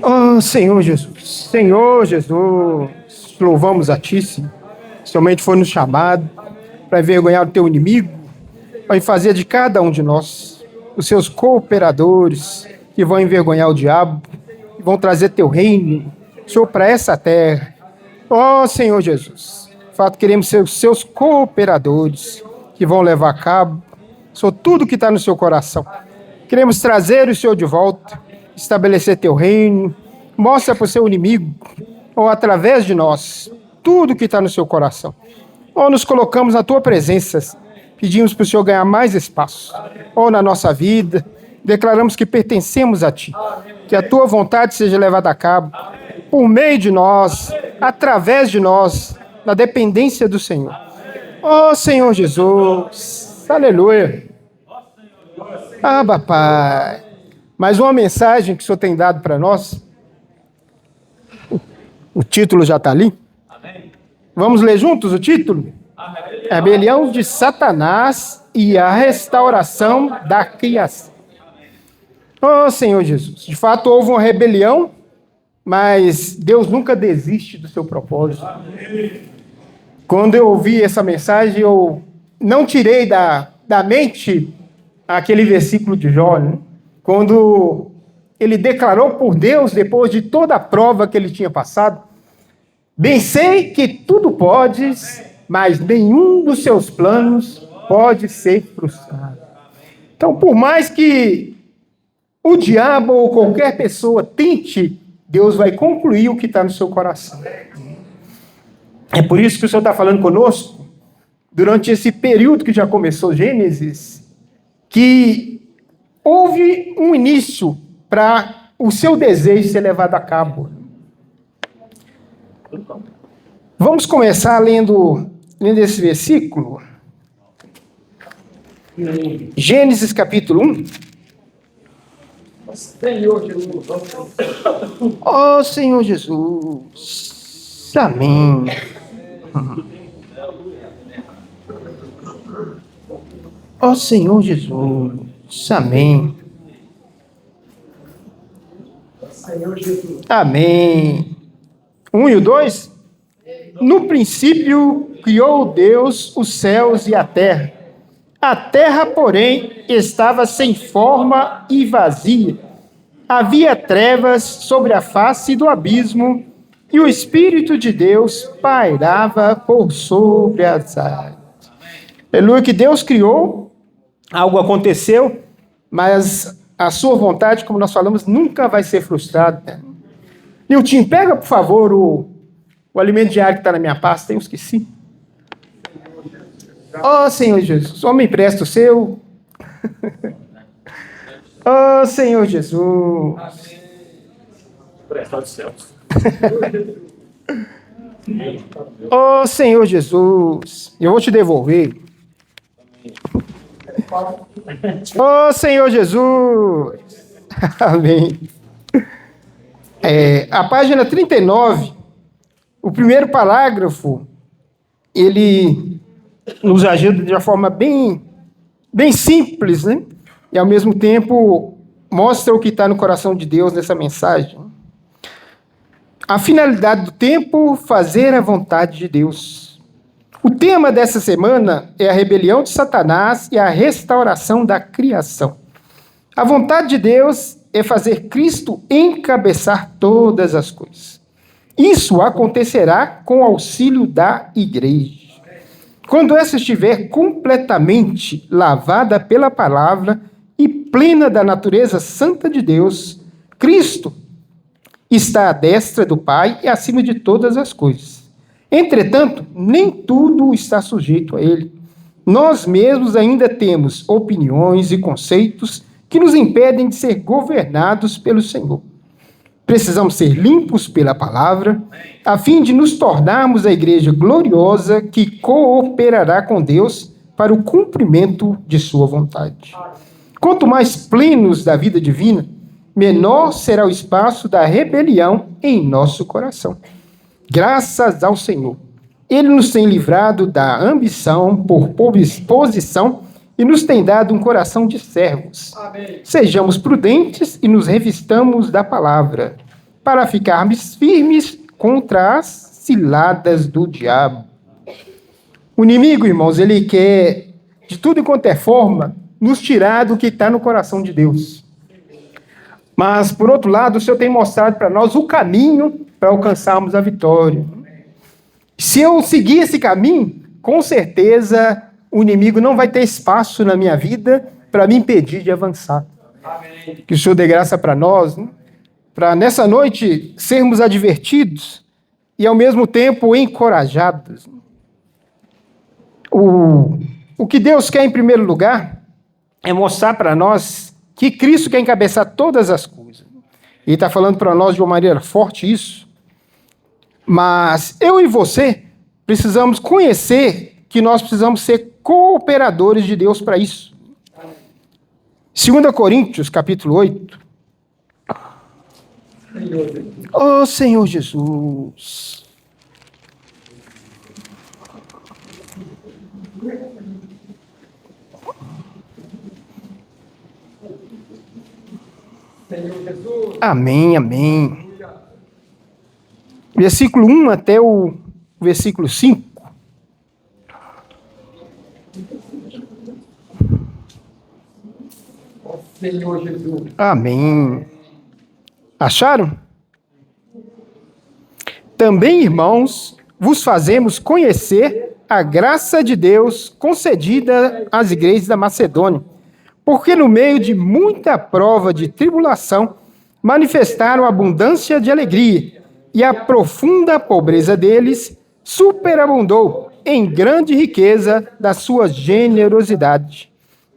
Oh, Senhor Jesus, louvamos a Ti, Senhor. Somente foi nos chamado para envergonhar o Teu inimigo, para fazer de cada um de nós os Seus cooperadores que vão envergonhar o diabo, que vão trazer Teu reino, Senhor, para essa terra. Oh, Senhor Jesus, de fato queremos ser os Seus cooperadores que vão levar a cabo, Senhor, tudo que está no Seu coração. Queremos trazer o Senhor de volta, estabelecer Teu reino, mostra para o Seu inimigo, ou através de nós, tudo que está no Seu coração. Ou nos colocamos na Tua presença, pedimos para o Senhor ganhar mais espaço, ou na nossa vida, declaramos que pertencemos a Ti, que a Tua vontade seja levada a cabo, por meio de nós, através de nós, na dependência do Senhor. Oh, Senhor Jesus, aleluia. Pai, mais uma mensagem que o Senhor tem dado para nós. O título já está ali. Amém. Vamos ler juntos o título? Amém. Rebelião de Satanás e a restauração da criação. Oh, Senhor Jesus, de fato houve uma rebelião, mas Deus nunca desiste do seu propósito. Amém. Quando eu ouvi essa mensagem, eu não tirei da mente aquele versículo de Jó, né? Quando ele declarou por Deus, depois de toda a prova que ele tinha passado: bem sei que tudo podes, mas nenhum dos seus planos pode ser frustrado. Então, por mais que o diabo ou qualquer pessoa tente, Deus vai concluir o que está no seu coração. É por isso que o Senhor está falando conosco, durante esse período que já começou Gênesis, que houve um início para o seu desejo ser levado a cabo. Vamos começar lendo esse versículo. Gênesis capítulo 1. Senhor Jesus. Oh, Senhor Jesus. Amém. Oh, Senhor Jesus. Amém. Senhor Jesus. Amém. 1 e o 2. No princípio criou Deus os céus e a terra. A terra, porém, estava sem forma e vazia. Havia trevas sobre a face do abismo, e o Espírito de Deus pairava por sobre as águas. Aleluia, que Deus criou, algo aconteceu, mas a sua vontade, como nós falamos, nunca vai ser frustrada. Nilton, pega, por favor, o alimento diário que está na minha pasta, eu esqueci. Oh, Senhor Jesus, só me empresta o seu. Oh, Senhor Jesus. Emprestado dos céus. Oh, Senhor Jesus, eu vou te devolver. Oh, Senhor Jesus. Amém. A página 39, o primeiro parágrafo, ele nos ajuda de uma forma bem simples, né? E ao mesmo tempo mostra o que está no coração de Deus nessa mensagem. A finalidade do tempo, fazer a vontade de Deus. O tema dessa semana é a rebelião de Satanás e a restauração da criação. A vontade de Deus é fazer Cristo encabeçar todas as coisas. Isso acontecerá com o auxílio da igreja. Quando essa estiver completamente lavada pela palavra e plena da natureza santa de Deus, Cristo está à destra do Pai e acima de todas as coisas. Entretanto, nem tudo está sujeito a Ele. Nós mesmos ainda temos opiniões e conceitos que nos impedem de ser governados pelo Senhor. Precisamos ser limpos pela palavra, a fim de nos tornarmos a igreja gloriosa que cooperará com Deus para o cumprimento de sua vontade. Quanto mais plenos da vida divina, menor será o espaço da rebelião em nosso coração. Graças ao Senhor, Ele nos tem livrado da ambição por posição e nos tem dado um coração de servos. Amém. Sejamos prudentes e nos revistamos da palavra. para ficarmos firmes contra as ciladas do diabo. O inimigo, irmãos, ele quer, de tudo quanto é forma, nos tirar do que está no coração de Deus. Mas, por outro lado, o Senhor tem mostrado para nós o caminho para alcançarmos a vitória. Se eu seguir esse caminho, com certeza o inimigo não vai ter espaço na minha vida para me impedir de avançar. Amém. Que o Senhor dê graça para nós, né? Para nessa noite sermos advertidos e ao mesmo tempo encorajados. O que Deus quer em primeiro lugar é mostrar para nós que Cristo quer encabeçar todas as coisas. Ele está falando para nós de uma maneira forte isso. Mas eu e você precisamos conhecer que nós precisamos ser cooperadores de Deus para isso. 2 Coríntios, capítulo 8. Oh, Senhor Jesus. Amém, amém. Versículo 1 até o versículo 5. Senhor Jesus. Amém. Acharam? Também, irmãos, vos fazemos conhecer a graça de Deus concedida às igrejas da Macedônia, porque no meio de muita prova de tribulação, manifestaram abundância de alegria, e a profunda pobreza deles superabundou em grande riqueza da sua generosidade.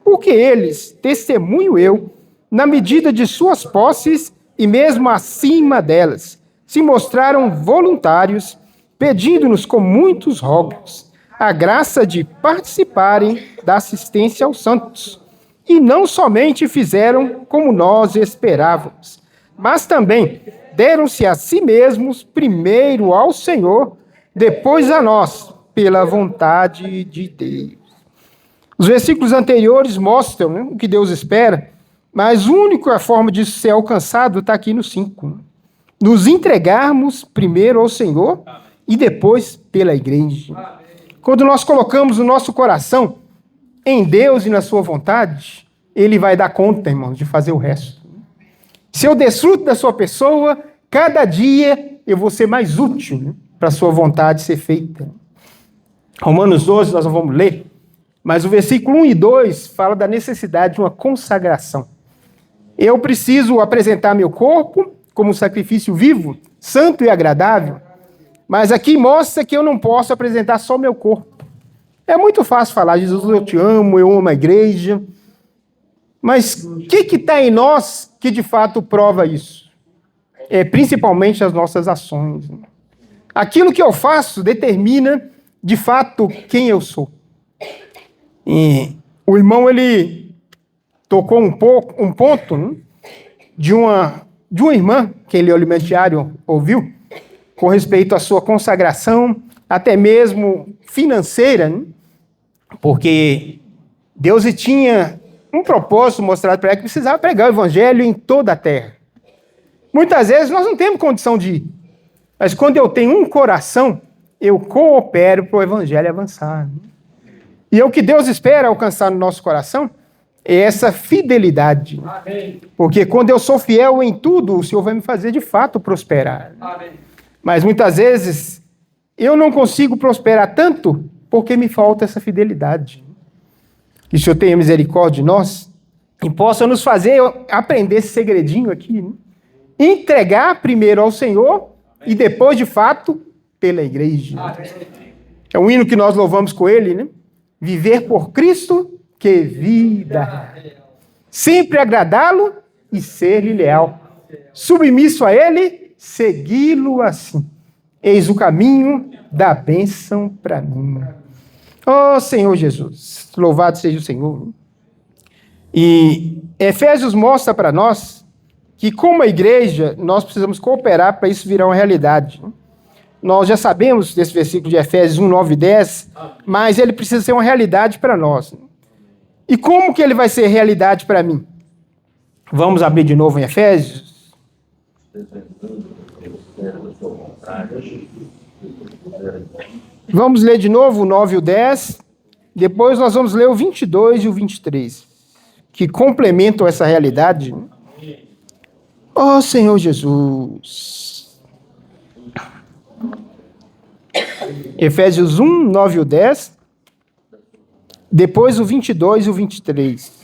Porque eles, testemunho eu, na medida de suas posses e mesmo acima delas, se mostraram voluntários, pedindo-nos com muitos rogos a graça de participarem da assistência aos santos. E não somente fizeram como nós esperávamos, mas também deram-se a si mesmos primeiro ao Senhor, depois a nós, pela vontade de Deus. Os versículos anteriores mostram, né, o que Deus espera, mas a única forma disso ser alcançado está aqui no 5. Nos entregarmos primeiro ao Senhor e depois pela igreja. Quando nós colocamos o nosso coração em Deus e na sua vontade, Ele vai dar conta, irmãos, de fazer o resto. Se eu desfruto da sua pessoa, cada dia eu vou ser mais útil, né, para a sua vontade ser feita. Romanos 12, nós não vamos ler, mas o versículo 1 e 2 fala da necessidade de uma consagração. Eu preciso apresentar meu corpo como um sacrifício vivo, santo e agradável, mas aqui mostra que eu não posso apresentar só meu corpo. É muito fácil falar, Jesus, eu te amo, eu amo a igreja, mas o que está em nós que de fato prova isso? É principalmente as nossas ações. Aquilo que eu faço determina de fato quem eu sou. E o irmão, ele tocou um ponto, né, de uma irmã que ele, o alimentário, ouviu, com respeito à sua consagração, até mesmo financeira, né, porque Deus tinha um propósito mostrado para ela que precisava pregar o evangelho em toda a terra. Muitas vezes nós não temos condição de ir, mas quando eu tenho um coração, eu coopero para o evangelho avançar. E é o que Deus espera alcançar no nosso coração, é essa fidelidade. Amém. Porque quando eu sou fiel em tudo, o Senhor vai me fazer de fato prosperar. Amém. Mas muitas vezes eu não consigo prosperar tanto porque me falta essa fidelidade. Que o Senhor tenha misericórdia de nós e possa nos fazer aprender esse segredinho aqui, né? Entregar primeiro ao Senhor e depois, de fato, pela igreja. Amém. É um hino que nós louvamos com ele, né? Viver por Cristo, que vida. Sempre agradá-lo e ser-lhe leal. Submisso a ele, segui-lo assim. Eis o caminho da bênção para mim. Oh, Senhor Jesus, louvado seja o Senhor. E Efésios mostra para nós que, como a igreja, nós precisamos cooperar para isso virar uma realidade. Nós já sabemos desse versículo de Efésios 1, 9 e 10, mas ele precisa ser uma realidade para nós. E como que ele vai ser realidade para mim? Vamos abrir de novo em Efésios. Vamos ler de novo o 9 e o 10. Depois nós vamos ler o 22 e o 23, que complementam essa realidade. Ó Senhor Jesus. Efésios 1, 9 e o 10. Depois o 22 e o 23.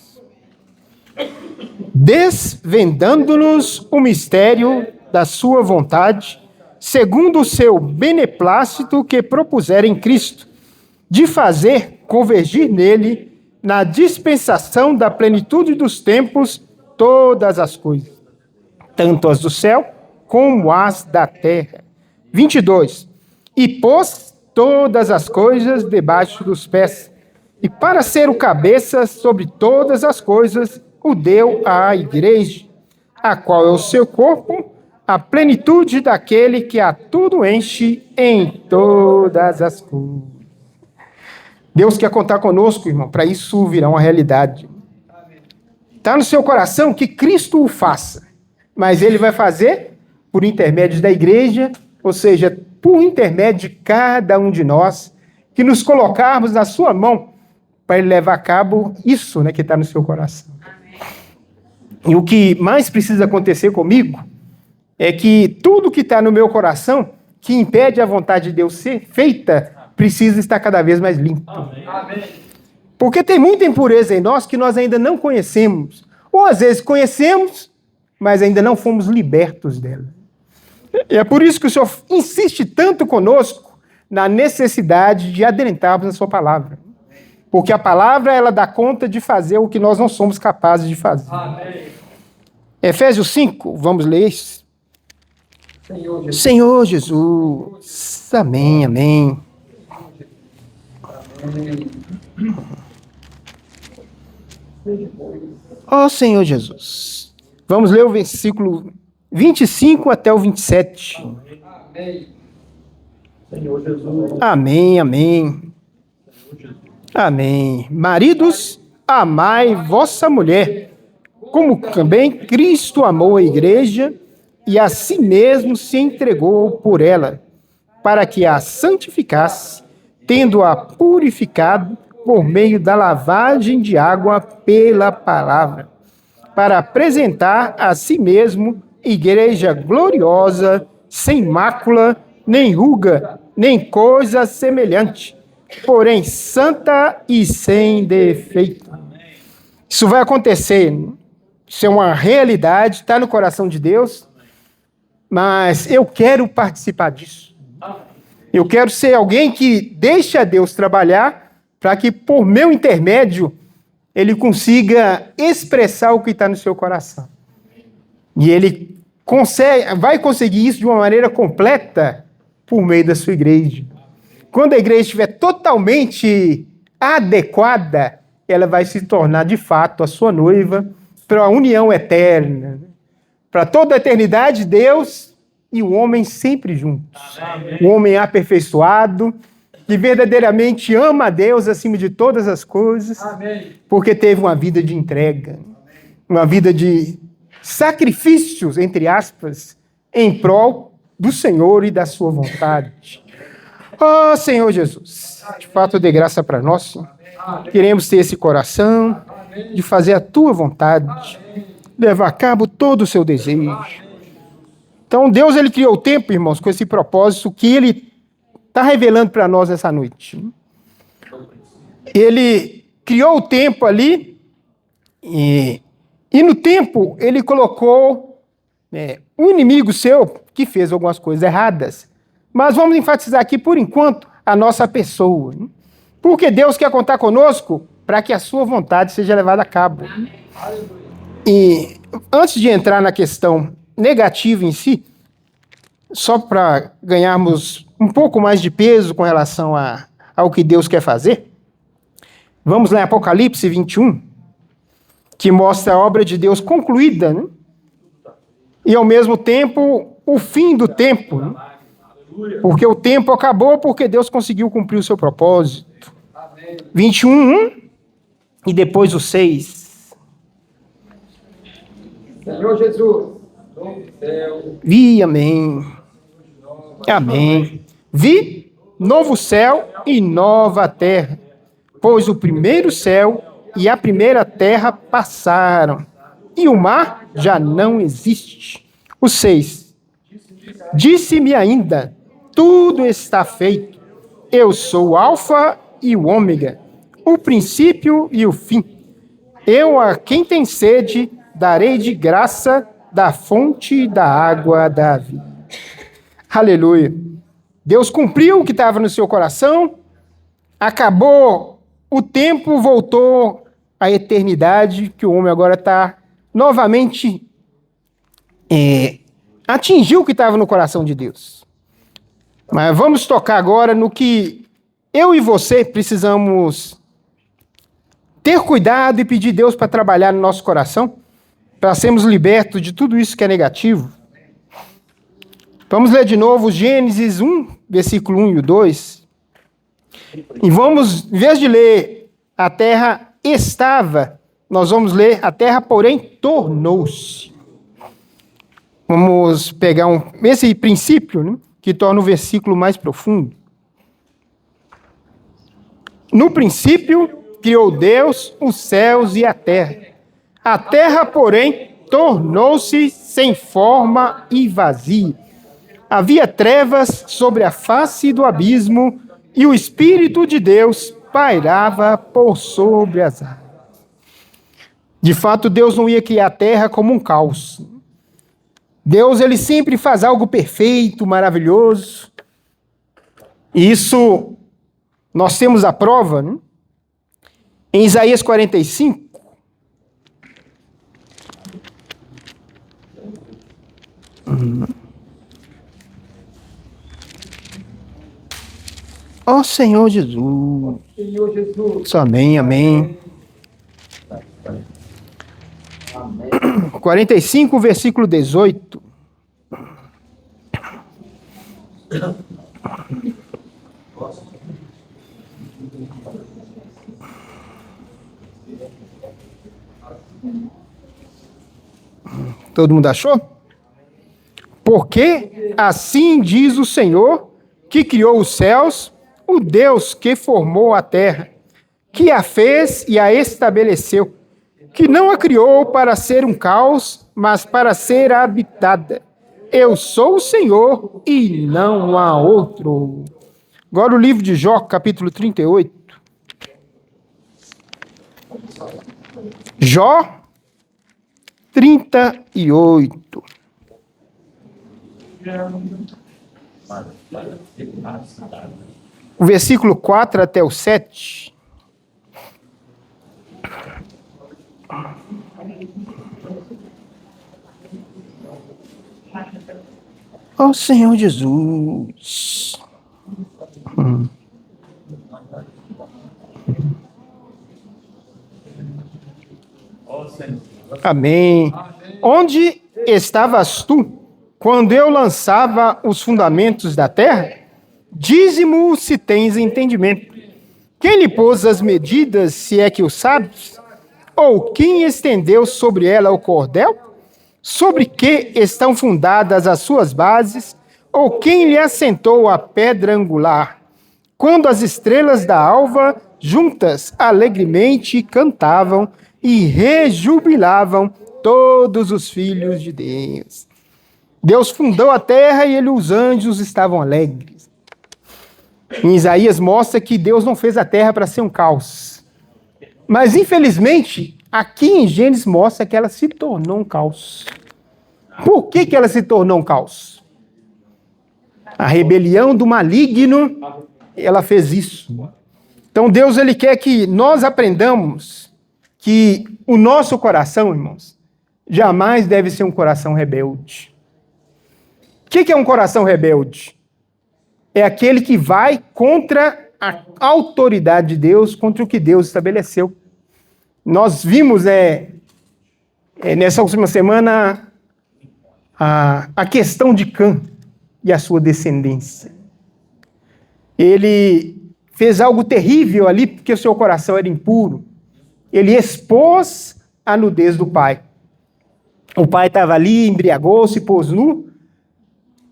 Desvendando-nos o mistério da sua vontade, segundo o seu beneplácito que propusera em Cristo, de fazer convergir nele, na dispensação da plenitude dos tempos, todas as coisas, tanto as do céu como as da terra. 22. E pôs todas as coisas debaixo dos pés, e para ser o cabeça sobre todas as coisas, o deu à igreja, a qual é o seu corpo, a plenitude daquele que a tudo enche em todas as coisas. Deus quer contar conosco, irmão, para isso virar uma realidade. Está no seu coração que Cristo o faça, mas ele vai fazer por intermédio da igreja, ou seja, por intermédio de cada um de nós, que nos colocarmos na sua mão para ele levar a cabo isso, né, que está no seu coração. E o que mais precisa acontecer comigo é que tudo que está no meu coração, que impede a vontade de Deus ser feita, precisa estar cada vez mais limpo. Amém. Porque tem muita impureza em nós que nós ainda não conhecemos. Ou às vezes conhecemos, mas ainda não fomos libertos dela. E é por isso que o Senhor insiste tanto conosco na necessidade de adentrarmos na sua palavra. Porque a palavra, ela dá conta de fazer o que nós não somos capazes de fazer. Amém. Efésios 5, vamos ler isso. Senhor Jesus. Amém, amém. Ó Senhor Jesus. Vamos ler o versículo 25 até o 27. Amém. Senhor Jesus. Amém, amém. Amém. Maridos, amai vossa mulher, como também Cristo amou a igreja e a si mesmo se entregou por ela, para que a santificasse, tendo-a purificado por meio da lavagem de água pela palavra, para apresentar a si mesmo igreja gloriosa, sem mácula, nem ruga, nem coisa semelhante, porém santa e sem defeito. Isso vai acontecer, isso é uma realidade, está no coração de Deus, mas eu quero participar disso. Eu quero ser alguém que deixa Deus trabalhar para que, por meu intermédio, ele consiga expressar o que está no seu coração. E ele vai conseguir isso de uma maneira completa por meio da sua igreja. Quando a igreja estiver totalmente adequada, ela vai se tornar, de fato, a sua noiva para a união eterna. Para toda a eternidade, Deus e o homem sempre juntos. Amém. O homem aperfeiçoado, que verdadeiramente ama a Deus acima de todas as coisas, amém, porque teve uma vida de entrega, amém, uma vida de sacrifícios, entre aspas, em prol do Senhor e da sua vontade. Ó Senhor Jesus, de fato dê graça para nós. Amém. Queremos ter esse coração, amém, de fazer a tua vontade, amém, levar a cabo todo o seu desejo. Amém. Então Deus, ele criou o tempo, irmãos, com esse propósito que ele está revelando para nós essa noite. Ele criou o tempo ali e no tempo ele colocou um inimigo seu que fez algumas coisas erradas. Mas vamos enfatizar aqui, por enquanto, a nossa pessoa. Porque Deus quer contar conosco para que a sua vontade seja levada a cabo. E antes de entrar na questão negativa em si, só para ganharmos um pouco mais de peso com relação ao que Deus quer fazer, vamos lá em Apocalipse 21, que mostra a obra de Deus concluída, né? E ao mesmo tempo o fim do tempo, né? Porque o tempo acabou porque Deus conseguiu cumprir o seu propósito. 21:1 e depois o 6. Senhor Jesus. Vi, amém. Amém. Vi novo céu e nova terra, pois o primeiro céu e a primeira terra passaram, e o mar já não existe. O 6. Disse-me ainda, tudo está feito. Eu sou o Alfa e o Ômega, o princípio e o fim. Eu, a quem tem sede, darei de graça da fonte da água da vida. Aleluia. Deus cumpriu o que estava no seu coração, acabou o tempo, voltou à eternidade, que o homem agora está novamente atingiu o que estava no coração de Deus. Mas vamos tocar agora no que eu e você precisamos ter cuidado e pedir a Deus para trabalhar no nosso coração, para sermos libertos de tudo isso que é negativo. Vamos ler de novo Gênesis 1, versículo 1 e o 2. E vamos, em vez de ler a terra estava, nós vamos ler a terra, porém, tornou-se. Vamos pegar esse princípio, né, que torna o versículo mais profundo. No princípio, criou Deus os céus e a terra. A terra, porém, tornou-se sem forma e vazia. Havia trevas sobre a face do abismo, e o Espírito de Deus pairava por sobre as águas. De fato, Deus não ia criar a terra como um caos. Deus, ele sempre faz algo perfeito, maravilhoso. E isso, nós temos a prova, né? Em Isaías 45, ó Senhor Jesus. Senhor Jesus. Amém, amém. 45, versículo 18. Todo mundo achou? Porque assim diz o Senhor, que criou os céus, o Deus que formou a terra, que a fez e a estabeleceu, que não a criou para ser um caos, mas para ser habitada. Eu sou o Senhor e não há outro. Agora o livro de Jó, capítulo 38. Jó 38. O versículo 4 até o 7. Ó Senhor Jesus. Amém. Onde estavas tu quando eu lançava os fundamentos da terra? Dize-mo se tens entendimento. Quem lhe pôs as medidas, se é que o sabes? Ou quem estendeu sobre ela o cordel? Sobre que estão fundadas as suas bases? Ou quem lhe assentou a pedra angular? Quando as estrelas da alva juntas alegremente cantavam e rejubilavam todos os filhos de Deus. Deus fundou a terra e os anjos estavam alegres. Em Isaías mostra que Deus não fez a terra para ser um caos. Mas, infelizmente, aqui em Gênesis mostra que ela se tornou um caos. Por que ela se tornou um caos? A rebelião do maligno, ela fez isso. Então, Deus, ele quer que nós aprendamos que o nosso coração, irmãos, jamais deve ser um coração rebelde. O que é um coração rebelde? É aquele que vai contra a autoridade de Deus, contra o que Deus estabeleceu. Nós vimos nessa última semana a questão de Cã e a sua descendência. Ele fez algo terrível ali porque o seu coração era impuro. Ele expôs a nudez do pai. O pai estava ali, embriagou-se, pôs nu.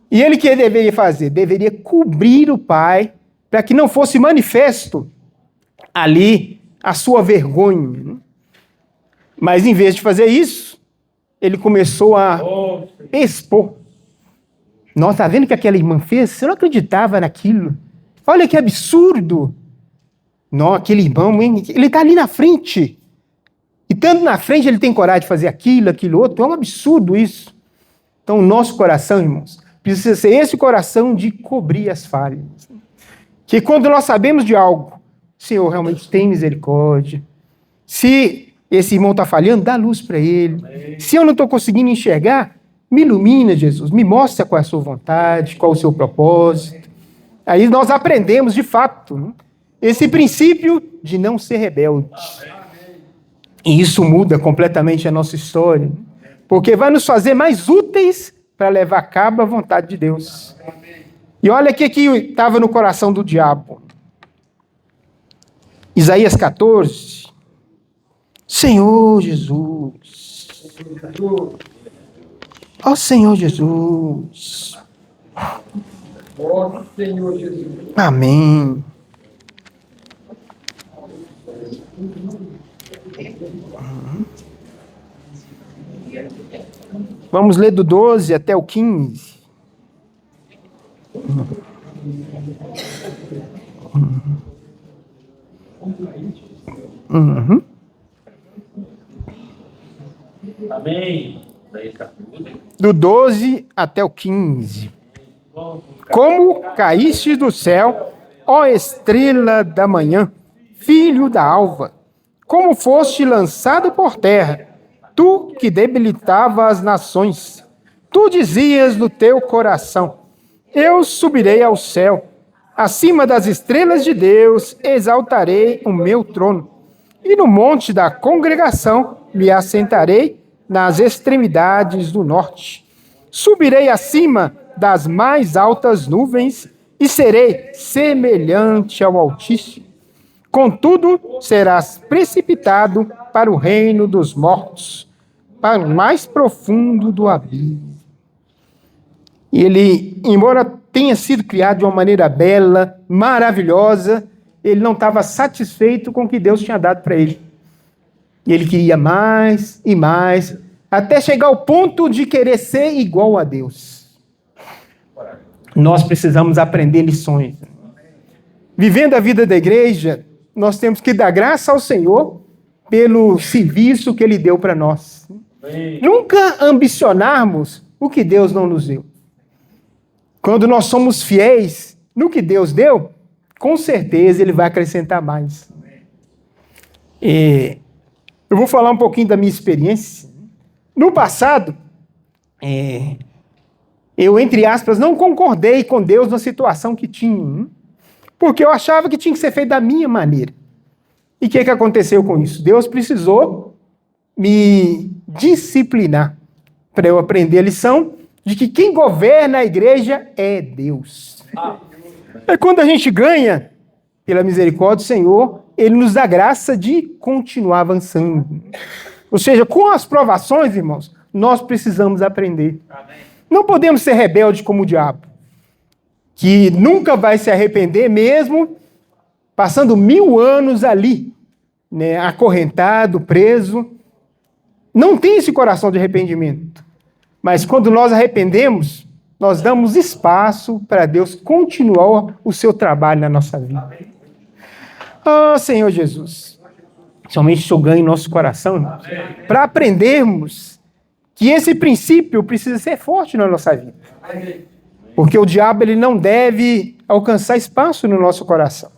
E ele o que deveria fazer? Deveria cobrir o pai para que não fosse manifesto ali a sua vergonha. Mas em vez de fazer isso, ele começou a expor. Nossa, está vendo o que aquela irmã fez? Você não acreditava naquilo. Olha que absurdo. Não, aquele irmão, ele está ali na frente. E tanto na frente ele tem coragem de fazer aquilo outro. É um absurdo isso. Então o nosso coração, irmãos, precisa ser esse coração de cobrir as falhas. Que quando nós sabemos de algo, o Senhor realmente tem misericórdia. Se esse irmão está falhando, dá luz para ele. Amém. Se eu não estou conseguindo enxergar, me ilumina, Jesus. Me mostra qual é a sua vontade, qual é o seu propósito. Aí nós aprendemos, de fato, esse princípio de não ser rebelde. E isso muda completamente a nossa história. Porque vai nos fazer mais úteis para levar a cabo a vontade de Deus. E olha o que estava no coração do diabo. Isaías 14. Senhor Jesus. Ó Senhor Jesus. Ó Senhor Jesus. Amém. Vamos ler do 12 até o 15. Amém. Do 12 até o 15. Como caíste do céu, ó estrela da manhã, filho da alva, como foste lançado por terra, tu que debilitava as nações. Tu dizias no teu coração, eu subirei ao céu, acima das estrelas de Deus exaltarei o meu trono, e no monte da congregação me assentarei nas extremidades do norte. Subirei acima das mais altas nuvens e serei semelhante ao Altíssimo. Contudo, serás precipitado para o reino dos mortos, para o mais profundo do abismo. E ele, embora tenha sido criado de uma maneira bela, maravilhosa, ele não estava satisfeito com o que Deus tinha dado para ele. E ele queria mais e mais, até chegar ao ponto de querer ser igual a Deus. Nós precisamos aprender lições. Vivendo a vida da igreja, nós temos que dar graça ao Senhor pelo serviço que Ele deu para nós. Nunca ambicionarmos o que Deus não nos deu. Quando nós somos fiéis no que Deus deu, com certeza Ele vai acrescentar mais. Eu vou falar um pouquinho da minha experiência. No passado, eu, entre aspas, não concordei com Deus na situação que tinha, porque eu achava que tinha que ser feito da minha maneira. E o que aconteceu com isso? Deus precisou me disciplinar para eu aprender a lição de que quem governa a igreja é Deus. É quando a gente ganha, pela misericórdia do Senhor, Ele nos dá graça de continuar avançando. Ou seja, com as provações, irmãos, nós precisamos aprender. Não podemos ser rebeldes como o diabo, que nunca vai se arrepender mesmo passando 1000 anos ali, né, acorrentado, preso. Não tem esse coração de arrependimento. Mas quando nós arrependemos, nós damos espaço para Deus continuar o seu trabalho na nossa vida. Oh, Senhor Jesus, somente o Senhor ganha em nosso coração, para aprendermos que esse princípio precisa ser forte na nossa vida. Porque o diabo ele não deve alcançar espaço no nosso coração.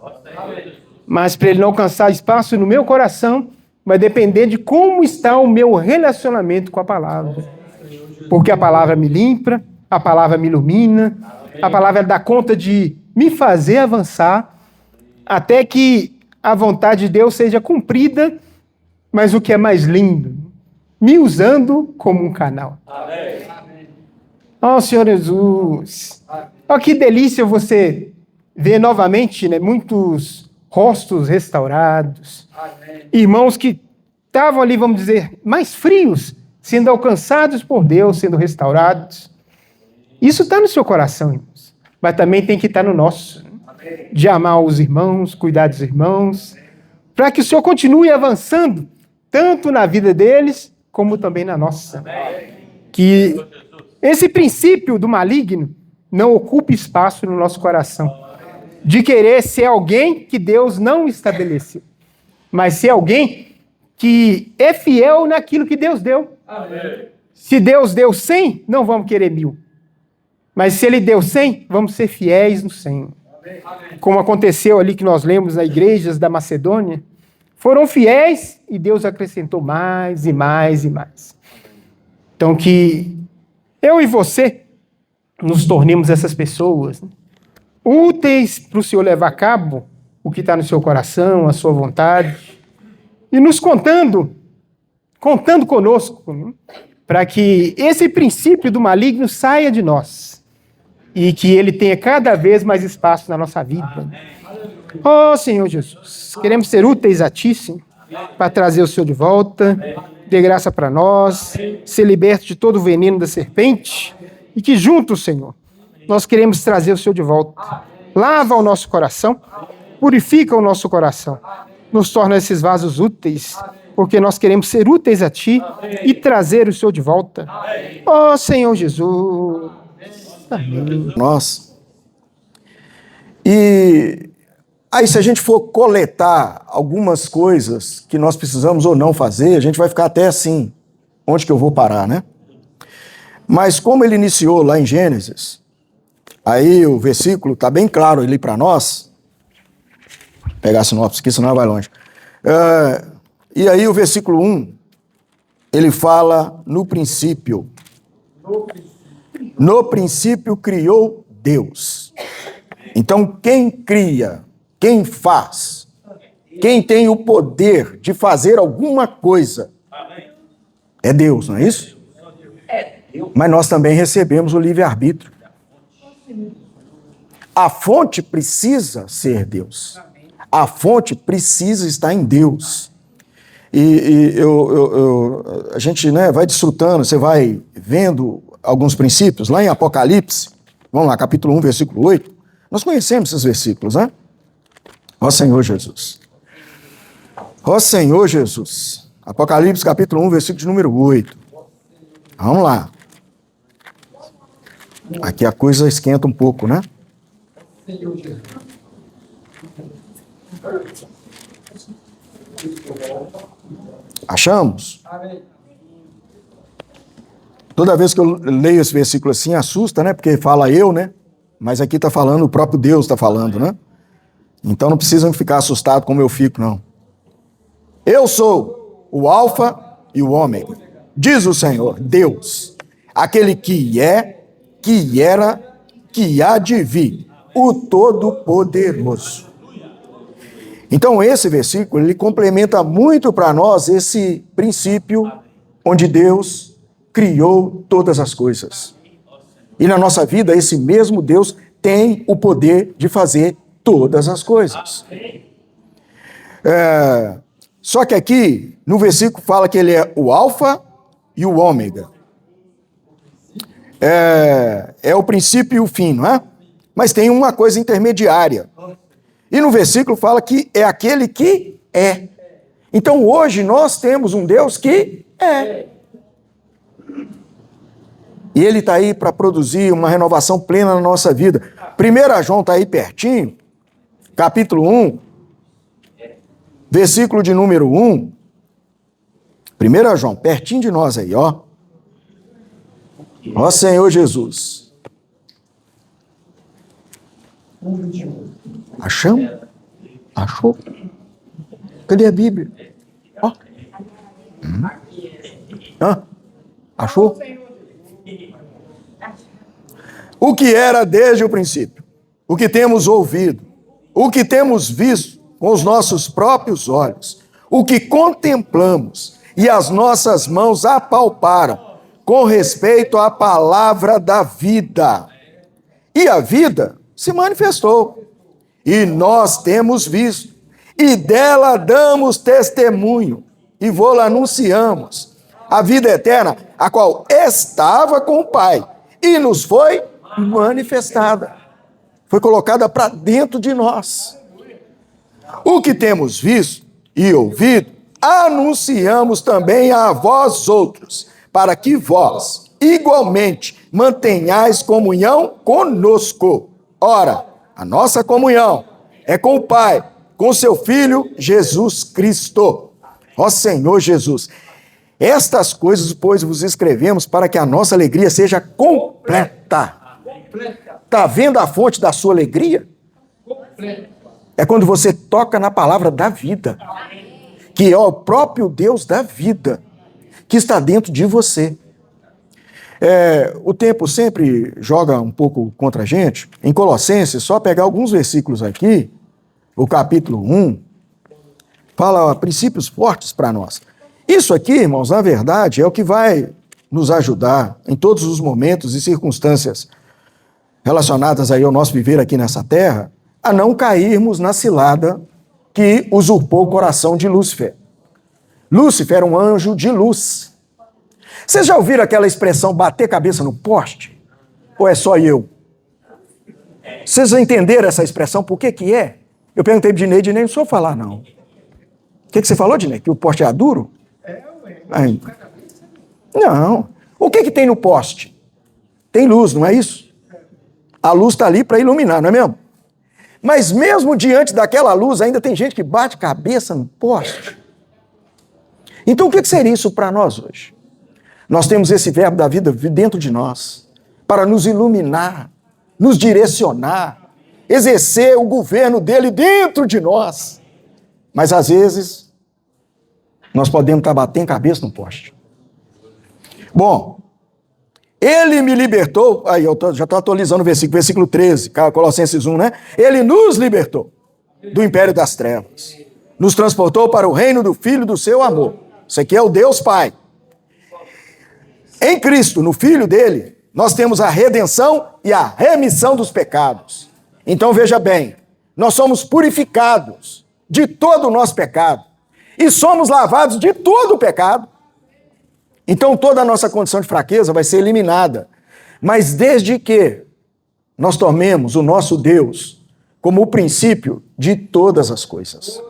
Mas para ele não alcançar espaço no meu coração, vai depender de como está o meu relacionamento com a palavra. Porque a palavra me limpa, a palavra me ilumina, a palavra dá conta de me fazer avançar, até que a vontade de Deus seja cumprida, mas o que é mais lindo, me usando como um canal. Oh, Senhor Jesus, oh, que delícia você ver novamente, né, muitos rostos restaurados, irmãos que estavam ali, vamos dizer, mais frios, sendo alcançados por Deus, sendo restaurados. Isso está no seu coração, irmãos, mas também tem que estar no nosso, de amar os irmãos, cuidar dos irmãos, para que o Senhor continue avançando, tanto na vida deles, como também na nossa. Que esse princípio do maligno não ocupe espaço no nosso coração, de querer ser alguém que Deus não estabeleceu, mas ser alguém que é fiel naquilo que Deus deu. Amém. Se Deus deu 100, não vamos querer 1000. Mas se Ele deu 100, vamos ser fiéis no 100. Amém. Como aconteceu ali que nós lemos nas igrejas da Macedônia, foram fiéis e Deus acrescentou mais e mais e mais. Então que eu e você nos tornemos essas pessoas, né, úteis para o Senhor levar a cabo o que está no seu coração, a sua vontade, e nos contando conosco, né, para que esse princípio do maligno saia de nós e que ele tenha cada vez mais espaço na nossa vida. Oh, Senhor Jesus, queremos ser úteis a Ti, Senhor, para trazer o Senhor de volta, dê graça para nós, ser liberto de todo o veneno da serpente, e que juntos, Senhor, nós queremos trazer o Senhor de volta. Lava o nosso coração, purifica o nosso coração, nos torna esses vasos úteis, porque nós queremos ser úteis a Ti e trazer o Senhor de volta. Oh, Senhor Jesus. Amém. Nós. E aí, se a gente for coletar algumas coisas que nós precisamos ou não fazer, a gente vai ficar até assim, onde que eu vou parar, né? Mas como ele iniciou lá em Gênesis, aí o versículo está bem claro ali para nós. Vou pegar a sinopse aqui, senão vai longe. E aí o versículo 1, ele fala no princípio. No princípio criou Deus. Então quem cria, quem faz, quem tem o poder de fazer alguma coisa é Deus, não é isso? Mas nós também recebemos o livre-arbítrio. A fonte precisa ser Deus. A fonte precisa estar em Deus. E a gente, né, vai desfrutando, você vai vendo alguns princípios. Lá em Apocalipse, vamos lá, capítulo 1, versículo 8, nós conhecemos esses versículos, né? Ó Senhor Jesus. Ó Senhor Jesus. Apocalipse, capítulo 1, versículo de número 8. Vamos lá. Aqui a coisa esquenta um pouco, né? Achamos? Toda vez que eu leio esse versículo assim, assusta, né? Porque fala eu, né? Mas aqui está falando, o próprio Deus está falando, né? Então não precisam ficar assustados como eu fico, não. Eu sou o Alfa e o Ômega, diz o Senhor, Deus, aquele que é, que era, que há de vir, o Todo-Poderoso. Então esse versículo, ele complementa muito para nós esse princípio onde Deus criou todas as coisas. E na nossa vida, esse mesmo Deus tem o poder de fazer todas as coisas. Só que aqui, no versículo, fala que ele é o Alfa e o Ômega. É o princípio e o fim, não é? Mas tem uma coisa intermediária. E no versículo fala que é aquele que é. Então hoje nós temos um Deus que é. E ele está aí para produzir uma renovação plena na nossa vida. 1 João está aí pertinho, capítulo 1, versículo de número 1. 1 João, pertinho de nós aí, ó. Ó Senhor Jesus. Achamos? Achou? Cadê a Bíblia? Ó. Achou? O que era desde o princípio, o que temos ouvido, o que temos visto com os nossos próprios olhos, o que contemplamos e as nossas mãos apalparam com respeito à palavra da vida. E a vida se manifestou, e nós temos visto, e dela damos testemunho, e vô-la anunciamos, A vida eterna, a qual estava com o Pai e nos foi manifestada. Foi colocada para dentro de nós. O que temos visto e ouvido, anunciamos também a vós outros, para que vós, igualmente, mantenhais comunhão conosco. Ora, a nossa comunhão é com o Pai, com seu Filho Jesus Cristo. Ó Senhor Jesus, estas coisas, pois, vos escrevemos para que a nossa alegria seja completa. Está vendo a fonte da sua alegria? É quando você toca na palavra da vida, que é o próprio Deus da vida, que está dentro de você. O tempo sempre joga um pouco contra a gente. Em Colossenses, só pegar alguns versículos aqui, o capítulo 1, fala princípios fortes para nós. Isso aqui, irmãos, na verdade, é o que vai nos ajudar em todos os momentos e circunstâncias relacionadas aí ao nosso viver aqui nessa terra, a não cairmos na cilada que usurpou o coração de Lúcifer. Lúcifer era um anjo de luz. Vocês já ouviram aquela expressão bater cabeça no poste? Ou é só eu? Vocês entenderam essa expressão? Por que que é? Eu perguntei para o Dinei não sou falar, não. O que você falou, Dinei? Que o poste é duro? Aí. Não. O que tem no poste? Tem luz, não é isso? A luz está ali para iluminar, não é mesmo? Mas mesmo diante daquela luz, ainda tem gente que bate cabeça no poste. Então o que seria isso para nós hoje? Nós temos esse verbo da vida dentro de nós, para nos iluminar, nos direcionar, exercer o governo dele dentro de nós. Mas às vezes, nós podemos estar batendo cabeça no poste. Bom, ele me libertou, aí eu já estou atualizando o versículo 13, Colossenses 1, né? Ele nos libertou do império das trevas, nos transportou para o reino do Filho do seu amor. Isso aqui é o Deus Pai. Em Cristo, no Filho dele, nós temos a redenção e a remissão dos pecados. Então veja bem, nós somos purificados de todo o nosso pecado e somos lavados de todo o pecado. Então toda a nossa condição de fraqueza vai ser eliminada. Mas desde que nós tomemos o nosso Deus como o princípio de todas as coisas.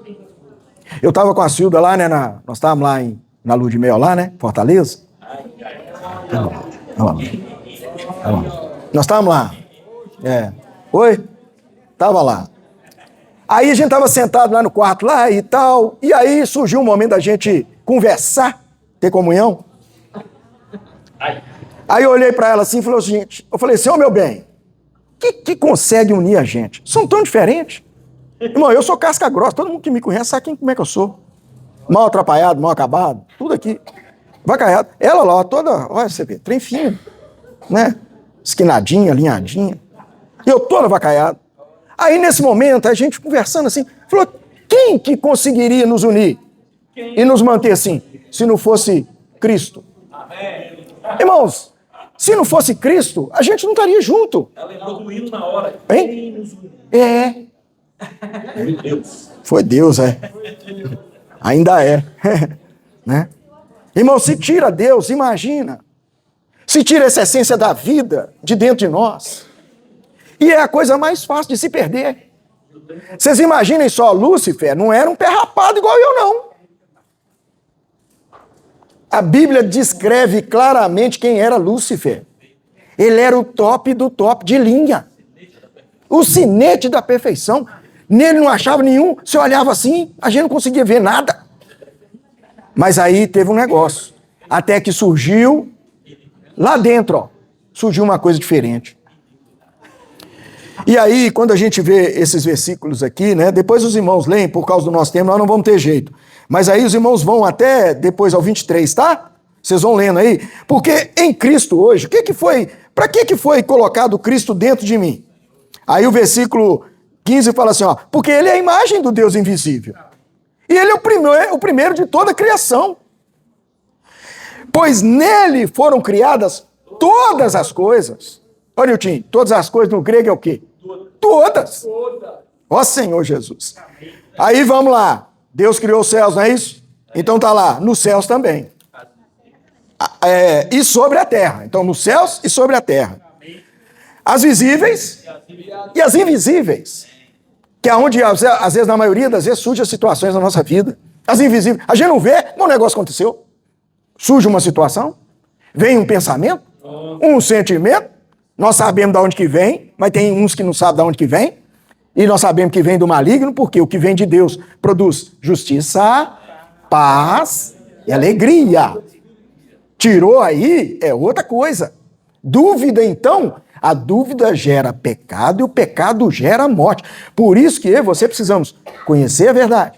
Eu estava com a Silda lá, né? Nós estávamos lá na Lua de Mel, lá, né? Fortaleza. Nós estávamos lá. Oi? Estava lá. Aí a gente estava sentado lá no quarto lá e tal. E aí surgiu um momento da gente conversar, ter comunhão. Aí eu olhei para ela assim e falei o seguinte, eu falei assim, ô meu bem, o que consegue unir a gente? São tão diferentes. Irmão, eu sou casca grossa, todo mundo que me conhece sabe como é que eu sou. Mal atrapalhado, mal acabado, tudo aqui. Vacaiado. Ela lá, toda, olha, você vê, trem fino, né? Esquinadinha, alinhadinha. E eu toda vacaiado. Aí nesse momento, a gente conversando assim, falou, quem que conseguiria nos unir e nos manter assim, se não fosse Cristo? Irmãos, se não fosse Cristo, a gente não estaria junto. Ela lembrou do hino na hora. Hein? Foi Deus. Foi Deus, Ainda é. Né? Irmão, se tira Deus, imagina. Se tira essa essência da vida de dentro de nós. E é a coisa mais fácil de se perder. Vocês imaginem só, Lúcifer não era um pé rapado igual eu, não. A Bíblia descreve claramente quem era Lúcifer. Ele era o top do top de linha. O sinete da perfeição. Nele não achava nenhum. Se olhava assim, a gente não conseguia ver nada. Mas aí teve um negócio. Até que surgiu, lá dentro, surgiu uma coisa diferente. E aí, quando a gente vê esses versículos aqui, né? Depois os irmãos leem, por causa do nosso tempo, nós não vamos ter jeito. Mas aí os irmãos vão até depois ao 23, tá? Vocês vão lendo aí. Porque em Cristo hoje, para que foi colocado Cristo dentro de mim? Aí o versículo 15 fala assim, ó, porque ele é a imagem do Deus invisível. E ele é o primeiro de toda a criação. Pois nele foram criadas todas as coisas. Olha, Nilton, todas as coisas no grego é o quê? Todas. Ó Senhor Jesus. Aí vamos lá. Deus criou os céus, não é isso? Então tá lá, nos céus também. e sobre a terra. Então, nos céus e sobre a terra. As visíveis e as invisíveis. Que é onde, às vezes, na maioria das vezes, surgem as situações na nossa vida. As invisíveis. A gente não vê, mas o negócio aconteceu. Surge uma situação, vem um pensamento, um sentimento. Nós sabemos de onde que vem, mas tem uns que não sabem de onde que vem. E nós sabemos que vem do maligno, porque o que vem de Deus produz justiça, paz e alegria. Tirou aí, é outra coisa. Dúvida, então, a dúvida gera pecado e o pecado gera morte. Por isso que eu e você precisamos conhecer a verdade,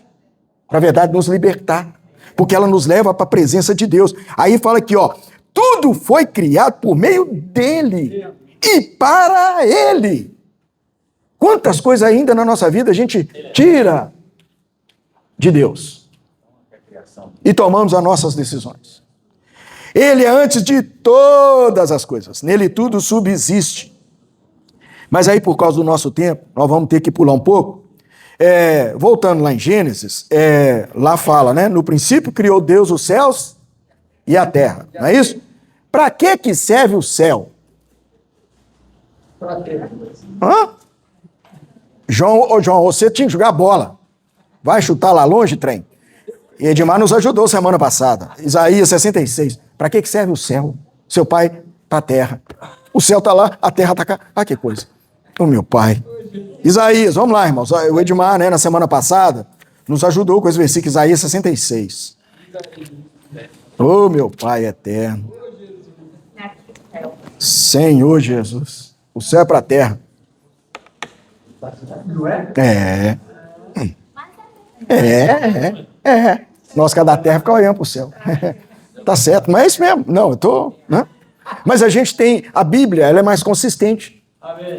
para a verdade nos libertar, porque ela nos leva para a presença de Deus. Aí fala aqui, ó, tudo foi criado por meio dele e para ele. Quantas coisas ainda na nossa vida a gente tira de Deus e tomamos as nossas decisões. Ele é antes de todas as coisas, nele tudo subsiste. Mas aí, por causa do nosso tempo, nós vamos ter que pular um pouco. Voltando lá em Gênesis, lá fala, né? No princípio criou Deus os céus e a terra, não é isso? Para que serve o céu? Hã? João, você tinha que jogar bola. Vai chutar lá longe, trem. E Edmar nos ajudou semana passada. Isaías 66. Para que serve o céu? Seu pai para a terra. O céu está lá, a terra está cá. Ah, que coisa. O meu pai. Isaías, vamos lá, irmãos. O Edmar, né, na semana passada, nos ajudou com esse versículo, Isaías 66. Oh, meu pai eterno. Senhor Jesus. O céu é para a terra. Nós, cada terra, fica olhando para o céu. Tá certo, mas é isso mesmo. Não, eu tô, né? Mas a gente tem, a Bíblia, ela é mais consistente.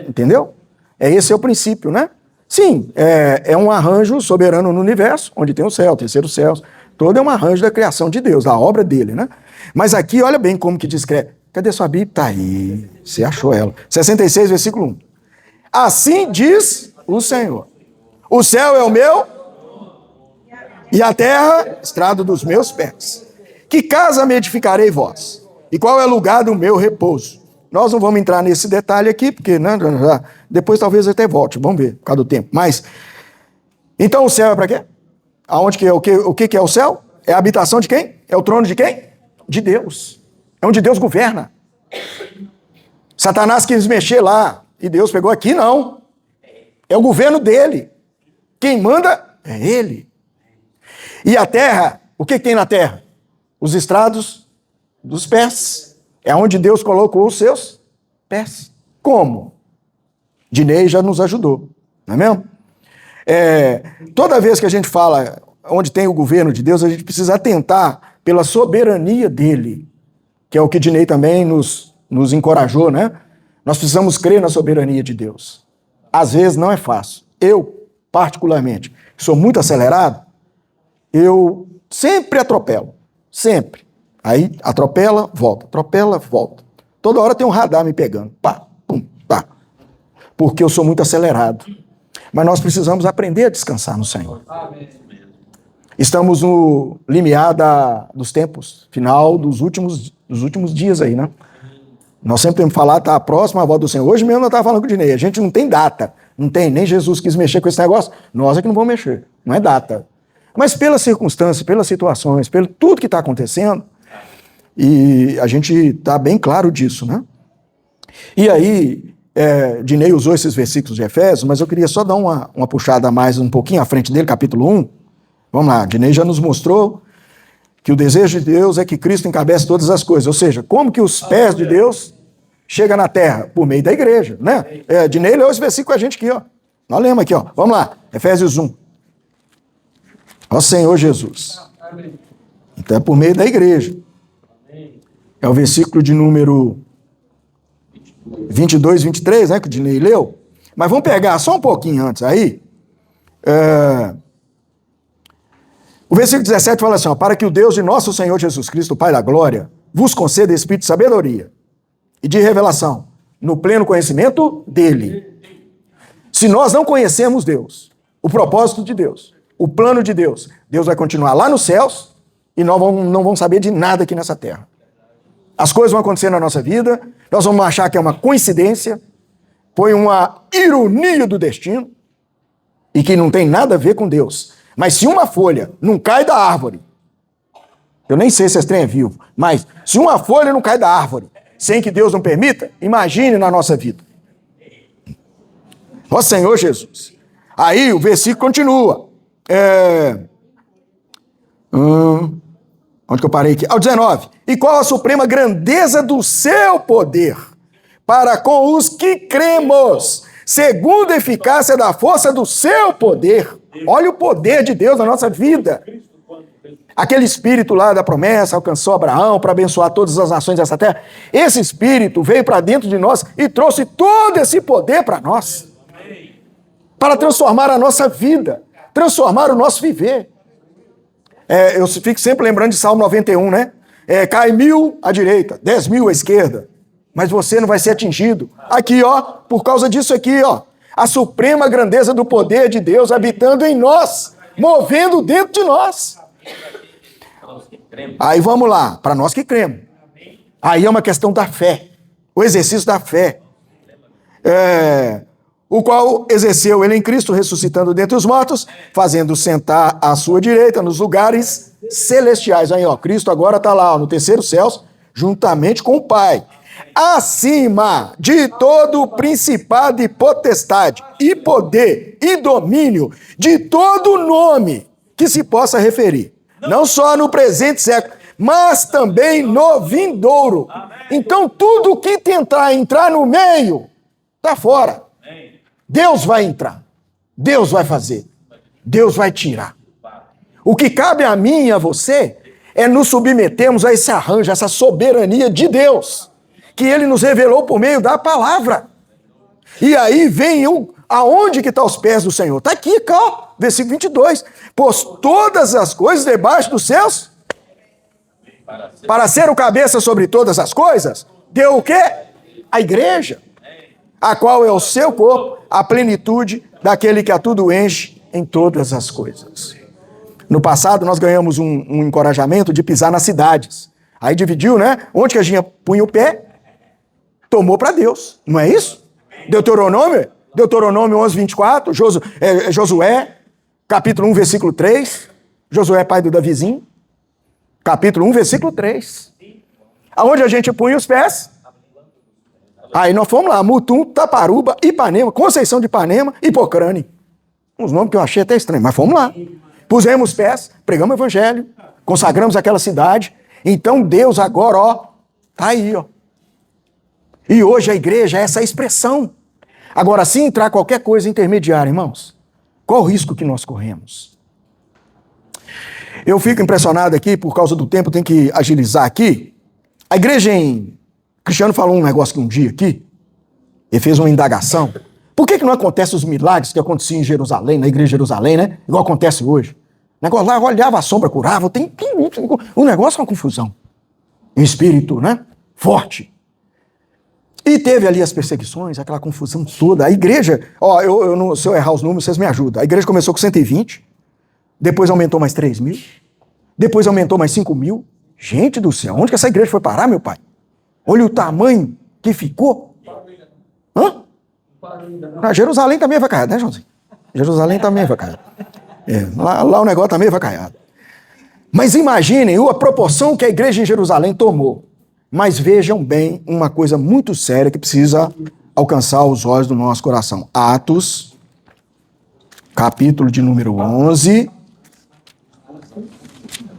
Entendeu? Esse é o princípio, né? Sim, é um arranjo soberano no universo, onde tem o céu, o terceiro céu. Todo é um arranjo da criação de Deus, da obra dele, né? Mas aqui, olha bem como que descreve. Cadê sua Bíblia? Tá aí. Você achou ela. 66, versículo 1. Assim diz o Senhor. O céu é o meu e a terra, estrado dos meus pés. Que casa me edificarei vós? E qual é o lugar do meu repouso? Nós não vamos entrar nesse detalhe aqui, porque depois talvez até volte, vamos ver, por causa do tempo. Mas, então o céu é para quê? Aonde que é, o que é o céu? É a habitação de quem? É o trono de quem? De Deus. É onde Deus governa. Satanás quis mexer lá, e Deus pegou aqui, não. É o governo dele. Quem manda é ele. E a terra, o que tem na terra? Os estrados dos pés. É onde Deus colocou os seus pés. Como? Dinei já nos ajudou, não é mesmo? Toda vez que a gente fala onde tem o governo de Deus, a gente precisa atentar pela soberania dele, que é o que Dinei também nos encorajou, né? Nós precisamos crer na soberania de Deus. Às vezes não é fácil. Eu, particularmente, que sou muito acelerado, eu sempre atropelo. Sempre. Aí atropela, volta. Atropela, volta. Toda hora tem um radar me pegando. Pá, pum, pá. Porque eu sou muito acelerado. Mas nós precisamos aprender a descansar no Senhor. Estamos no limiar dos tempos, final dos últimos dias aí, né? Nós sempre temos que falar, tá próximo à volta do Senhor. Hoje mesmo eu estava falando com o Dinei, a gente não tem data. Não tem, nem Jesus quis mexer com esse negócio. Nós é que não vamos mexer. Não é data. Mas pelas circunstâncias, pelas situações, pelo tudo que está acontecendo, e a gente está bem claro disso, né? E aí, Dinei usou esses versículos de Efésios, mas eu queria só dar uma puxada mais um pouquinho à frente dele, capítulo 1. Vamos lá, Dinei já nos mostrou que o desejo de Deus é que Cristo encabece todas as coisas. Ou seja, como que os pés de Deus chegam na terra? Por meio da igreja, né? Dinei leu esse versículo com a gente aqui, ó. Nós lemos aqui, ó. Vamos lá, Efésios 1. Ó Senhor Jesus. Então é por meio da igreja. É o versículo de número 22, 23, né, que o Dinei leu. Mas vamos pegar só um pouquinho antes aí. O versículo 17 fala assim, ó, para que o Deus de nosso Senhor Jesus Cristo, o Pai da glória, vos conceda espírito de sabedoria e de revelação, no pleno conhecimento dele. Se nós não conhecemos Deus, o propósito de Deus, o plano de Deus, Deus vai continuar lá nos céus e nós não vamos saber de nada aqui nessa terra. As coisas vão acontecer na nossa vida, nós vamos achar que é uma coincidência, foi uma ironia do destino, e que não tem nada a ver com Deus. Mas se uma folha não cai da árvore, eu nem sei se esse trem é vivo, mas se uma folha não cai da árvore, sem que Deus não permita, imagine na nossa vida. Ó Senhor Jesus. Aí o versículo continua. Onde que eu parei aqui? Ao 19. E qual a suprema grandeza do seu poder para com os que cremos, segundo a eficácia da força do seu poder. Olha o poder de Deus na nossa vida. Aquele espírito lá da promessa alcançou Abraão para abençoar todas as nações dessa terra. Esse espírito veio para dentro de nós e trouxe todo esse poder para nós. Para transformar a nossa vida, transformar o nosso viver. Eu fico sempre lembrando de Salmo 91, né? Cai 1.000 à direita, 10.000 à esquerda, mas você não vai ser atingido. Aqui, ó, por causa disso aqui, ó, a suprema grandeza do poder de Deus habitando em nós, movendo dentro de nós. Aí vamos lá, para nós que cremos. Aí é uma questão da fé, o exercício da fé. O qual exerceu ele em Cristo, ressuscitando dentre os mortos, fazendo sentar à sua direita nos lugares celestiais. Aí, ó, Cristo agora está lá, ó, no terceiro céu, juntamente com o Pai. Acima de todo principado e potestade, e poder, e domínio, de todo nome que se possa referir. Não só no presente século, mas também no vindouro. Então, tudo que tentar entrar no meio, está fora. Deus vai entrar, Deus vai fazer, Deus vai tirar. O que cabe a mim e a você é nos submetermos a esse arranjo, essa soberania de Deus, que Ele nos revelou por meio da palavra. E aí vem aonde que estão os pés do Senhor? Está aqui, cá, versículo 22. Pôs todas as coisas debaixo dos céus, para ser o cabeça sobre todas as coisas, deu o quê? A igreja, a qual é o seu corpo, a plenitude daquele que a tudo enche em todas as coisas. No passado, nós ganhamos um encorajamento de pisar nas cidades. Aí dividiu, né? Onde que a gente punha o pé, tomou para Deus. Não é isso? Deuteronômio 11, 24, Josué, capítulo 1, versículo 3. Josué, pai do Davizinho. Capítulo 1, versículo 3. Aonde a gente punha os pés? Aí nós fomos lá, Mutum, Taparuba, Ipanema, Conceição de Ipanema e Pocrane. Uns nomes que eu achei até estranhos, mas fomos lá. Pusemos os pés, pregamos o evangelho, consagramos aquela cidade. Então Deus agora, ó, tá aí, ó. E hoje a igreja é essa expressão. Agora, se entrar qualquer coisa intermediária, irmãos, qual o risco que nós corremos? Eu fico impressionado aqui, por causa do tempo, tenho que agilizar aqui. A igreja em... Cristiano falou um negócio que um dia aqui, ele fez uma indagação. Por que não acontecem os milagres que aconteciam em Jerusalém, na igreja de Jerusalém, né? Igual acontece hoje. O negócio lá, olhava a sombra, curava, o negócio é uma confusão. Um espírito, né? Forte. E teve ali as perseguições, aquela confusão toda. A igreja, ó, se eu errar os números, vocês me ajudam. A igreja começou com 120, depois aumentou mais 3.000, depois aumentou mais 5.000. Gente do céu, onde que essa igreja foi parar, meu pai? Olha o tamanho que ficou. Hã? Jerusalém também vai cair, né, Joãozinho? Jerusalém também vai cair. Lá o negócio também vai cair. Mas imaginem a proporção que a igreja em Jerusalém tomou. Mas vejam bem uma coisa muito séria que precisa alcançar os olhos do nosso coração. Atos, capítulo de número 11.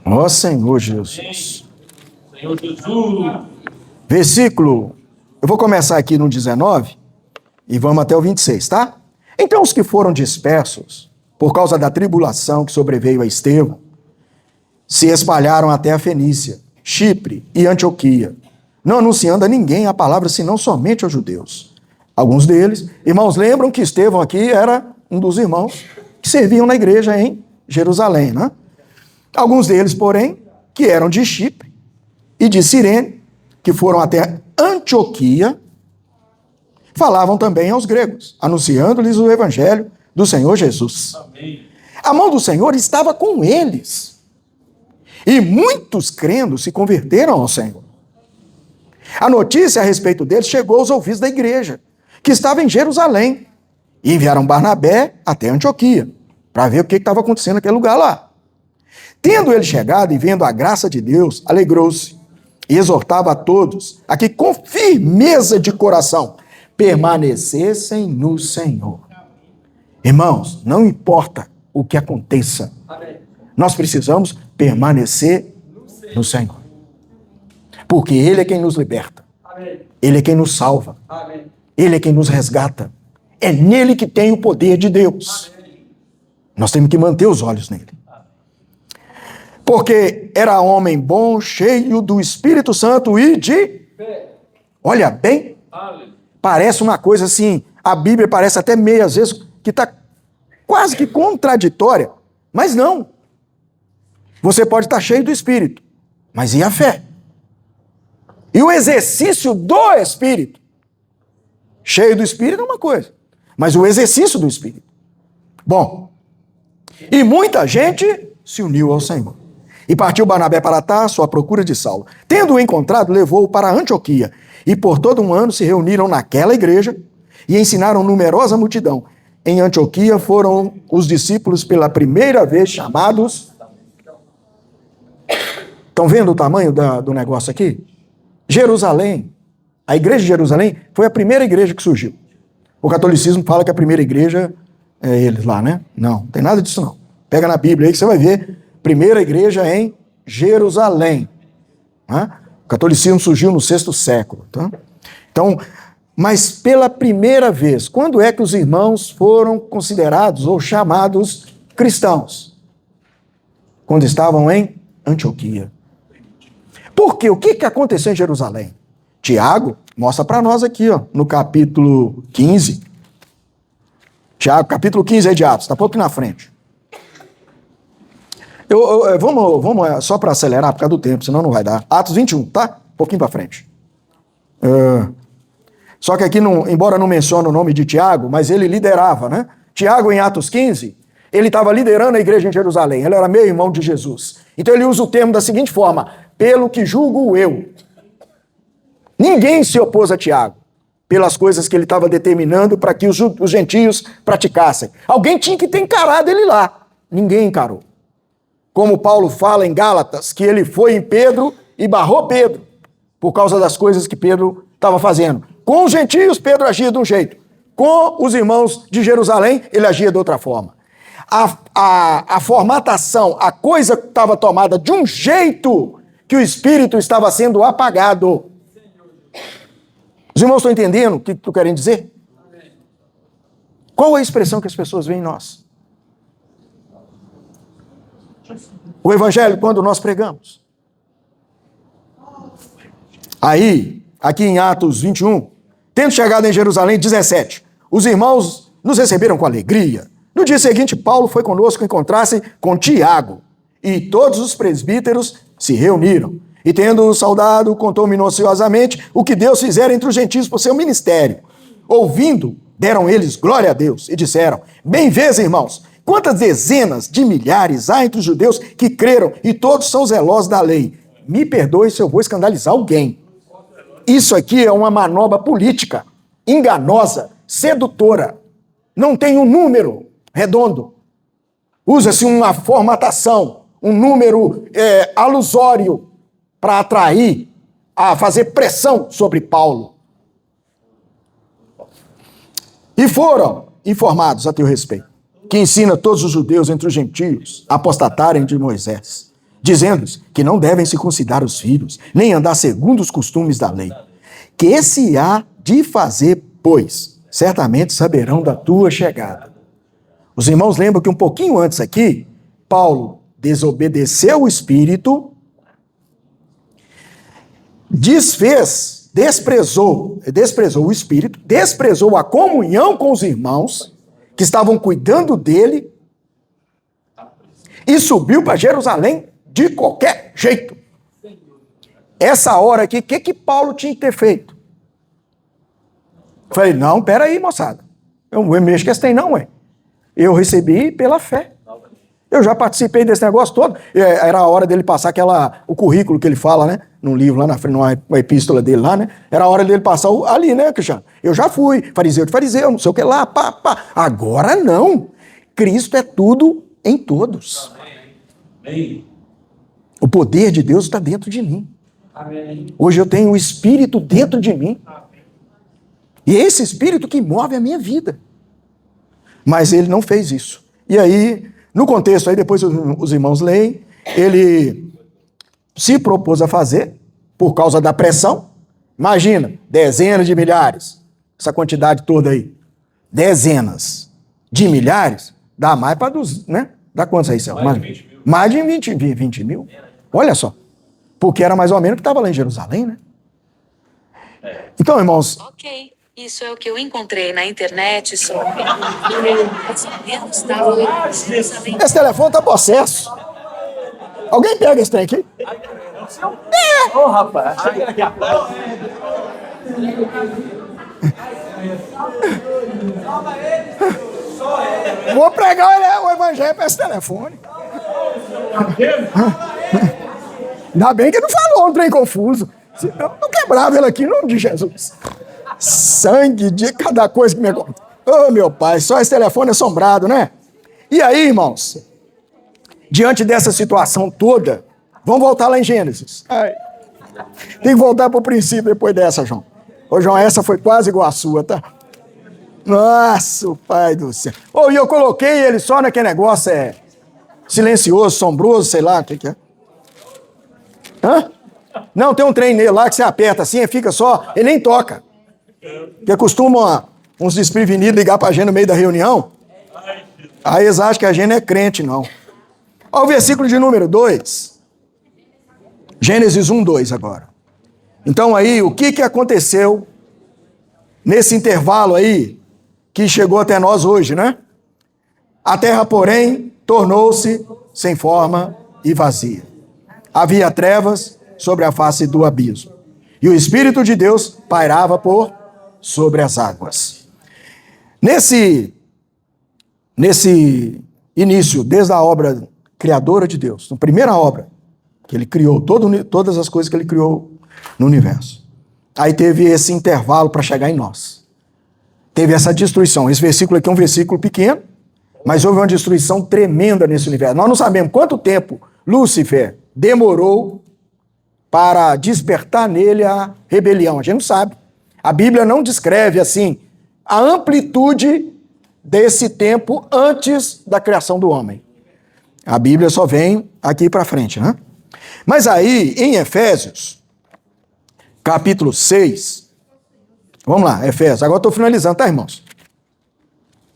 Ó Senhor Jesus. Senhor Jesus. Versículo, eu vou começar aqui no 19 e vamos até o 26, tá? Então os que foram dispersos por causa da tribulação que sobreveio a Estevão se espalharam até a Fenícia, Chipre e Antioquia, não anunciando a ninguém a palavra senão somente aos judeus. Alguns deles, irmãos, lembram que Estevão aqui era um dos irmãos que serviam na igreja em Jerusalém, né? Alguns deles, porém, que eram de Chipre e de Cirene, que foram até Antioquia, falavam também aos gregos, anunciando-lhes o evangelho do Senhor Jesus. Amém. A mão do Senhor estava com eles. E muitos crendo se converteram ao Senhor. A notícia a respeito dele chegou aos ouvidos da igreja, que estava em Jerusalém, e enviaram Barnabé até Antioquia, para ver o que estava acontecendo naquele lugar lá. Tendo ele chegado e vendo a graça de Deus, alegrou-se e exortava a todos a que com firmeza de coração permanecessem no Senhor. Irmãos, não importa o que aconteça, nós precisamos permanecer no Senhor. Porque Ele é quem nos liberta. Ele é quem nos salva. Ele é quem nos resgata. É nele que tem o poder de Deus. Nós temos que manter os olhos nele. Porque era homem bom, cheio do Espírito Santo e de... Olha bem, parece uma coisa assim, a Bíblia parece até meio às vezes que está quase que contraditória, mas não. Você pode estar cheio do Espírito, mas e a fé? E o exercício do Espírito? Cheio do Espírito é uma coisa, mas o exercício do Espírito. Bom, e muita gente se uniu ao Senhor. E partiu Barnabé para Tarso à procura de Saulo. Tendo-o encontrado, levou-o para Antioquia. E por todo um ano se reuniram naquela igreja e ensinaram numerosa multidão. Em Antioquia foram os discípulos pela primeira vez chamados... Estão vendo o tamanho do negócio aqui? Jerusalém, a igreja de Jerusalém foi a primeira igreja que surgiu. O catolicismo fala que a primeira igreja é eles lá, né? Não tem nada disso não. Pega na Bíblia aí que você vai ver. Primeira igreja em Jerusalém. O catolicismo surgiu no VI século. Tá? Então, mas pela primeira vez, quando é que os irmãos foram considerados ou chamados cristãos? Quando estavam em Antioquia. Por quê? O que aconteceu em Jerusalém? Tiago mostra para nós aqui, ó, no capítulo 15. Tiago, capítulo 15 aí de Atos, está um pouco na frente. Vamos só para acelerar por causa do tempo, senão não vai dar. Atos 21, tá? Um pouquinho para frente. Só que aqui, embora não mencione o nome de Tiago, mas ele liderava, né? Tiago, em Atos 15, ele estava liderando a igreja em Jerusalém. Ele era meio irmão de Jesus. Então ele usa o termo da seguinte forma: pelo que julgo eu. Ninguém se opôs a Tiago pelas coisas que ele estava determinando para que os gentios praticassem. Alguém tinha que ter encarado ele lá. Ninguém encarou. Como Paulo fala em Gálatas, que ele foi em Pedro e barrou Pedro, por causa das coisas que Pedro estava fazendo. Com os gentios, Pedro agia de um jeito. Com os irmãos de Jerusalém, ele agia de outra forma. A formatação, a coisa estava tomada de um jeito que o Espírito estava sendo apagado. Os irmãos estão entendendo o que tu querem dizer? Qual a expressão que as pessoas veem em nós? O evangelho, quando nós pregamos. Aí, aqui em Atos 21, tendo chegado em Jerusalém, 17, os irmãos nos receberam com alegria. No dia seguinte, Paulo foi conosco encontrar-se com Tiago, e todos os presbíteros se reuniram. E tendo-o saudado, contou minuciosamente o que Deus fizera entre os gentios por seu ministério. Ouvindo, deram eles glória a Deus e disseram: bem vês, irmãos, quantas dezenas de milhares há entre os judeus que creram e todos são zelosos da lei. Me perdoe se eu vou escandalizar alguém. Isso aqui é uma manobra política, enganosa, sedutora. Não tem um número redondo. Usa-se uma formatação, um número alusório para atrair, a fazer pressão sobre Paulo. E foram informados a teu respeito, que ensina todos os judeus entre os gentios a apostatarem de Moisés, dizendo-lhes que não devem circuncidar os filhos, nem andar segundo os costumes da lei. Que se há de fazer, pois, certamente saberão da tua chegada. Os irmãos lembram que um pouquinho antes aqui, Paulo desobedeceu o Espírito, desprezou o Espírito, desprezou a comunhão com os irmãos que estavam cuidando dele e subiu para Jerusalém de qualquer jeito. Essa hora aqui, o que Paulo tinha que ter feito? Falei, não, peraí, moçada. Eu não mexo que tem não, ué. Eu recebi pela fé. Eu já participei desse negócio todo. Era a hora dele passar o currículo que ele fala, né? Num livro lá na frente, numa epístola dele lá, né? Era a hora dele passar ali, né, Cristiano? Eu já fui, fariseu de fariseu, não sei o que lá, pá. Agora não. Cristo é tudo em todos. Amém. O poder de Deus está dentro de mim. Amém. Hoje eu tenho o Espírito dentro de mim. E é esse Espírito que move a minha vida. Mas ele não fez isso. E aí, no contexto, aí depois os irmãos leem, ele se propôs a fazer, por causa da pressão. Imagina, dezenas de milhares, essa quantidade toda aí. Dezenas de milhares, dá mais para dos, né? Dá quantos aí, Céu? Mais de 20 mil. Mais de 20 mil. Olha só. Porque era mais ou menos o que estava lá em Jerusalém, né? Então, irmãos, Ok, isso é o que eu encontrei na internet sobre. esse telefone está possesso. Alguém pega esse trem aqui? Ô, rapaz. Vou pregar o evangelho para esse telefone. Ainda bem que não falou um trem confuso. Senão eu quebrava ele aqui em nome de Jesus. Sangue de cada coisa que me... Ô, meu pai, só esse telefone assombrado, né? E aí, irmãos, diante dessa situação toda, vamos voltar lá em Gênesis. Ai, tem que voltar para o princípio depois dessa, João. Ô, João, essa foi quase igual a sua, tá? Nossa, pai do céu. Ô, e eu coloquei ele só naquele negócio, silencioso, sombroso, sei lá o que é. Hã? Não, tem um trem nele lá que você aperta assim, fica só, ele nem toca. Porque costumam uns desprevenidos ligar pra gente no meio da reunião. Aí eles acham que a gente não é crente, não. Olha o versículo de número 2. Gênesis 1:2 agora. Então aí, o que aconteceu nesse intervalo aí, que chegou até nós hoje, né? A terra, porém, tornou-se sem forma e vazia. Havia trevas sobre a face do abismo. E o Espírito de Deus pairava por sobre as águas. Nesse início, desde a obra criadora de Deus, na primeira obra, que ele criou, todas as coisas que ele criou no universo. Aí teve esse intervalo para chegar em nós. Teve essa destruição. Esse versículo aqui é um versículo pequeno, mas houve uma destruição tremenda nesse universo. Nós não sabemos quanto tempo Lúcifer demorou para despertar nele a rebelião. A gente não sabe. A Bíblia não descreve, assim, a amplitude desse tempo antes da criação do homem. A Bíblia só vem aqui para frente, né? Mas aí, em Efésios, capítulo 6, vamos lá, Efésios. Agora estou finalizando, tá, irmãos?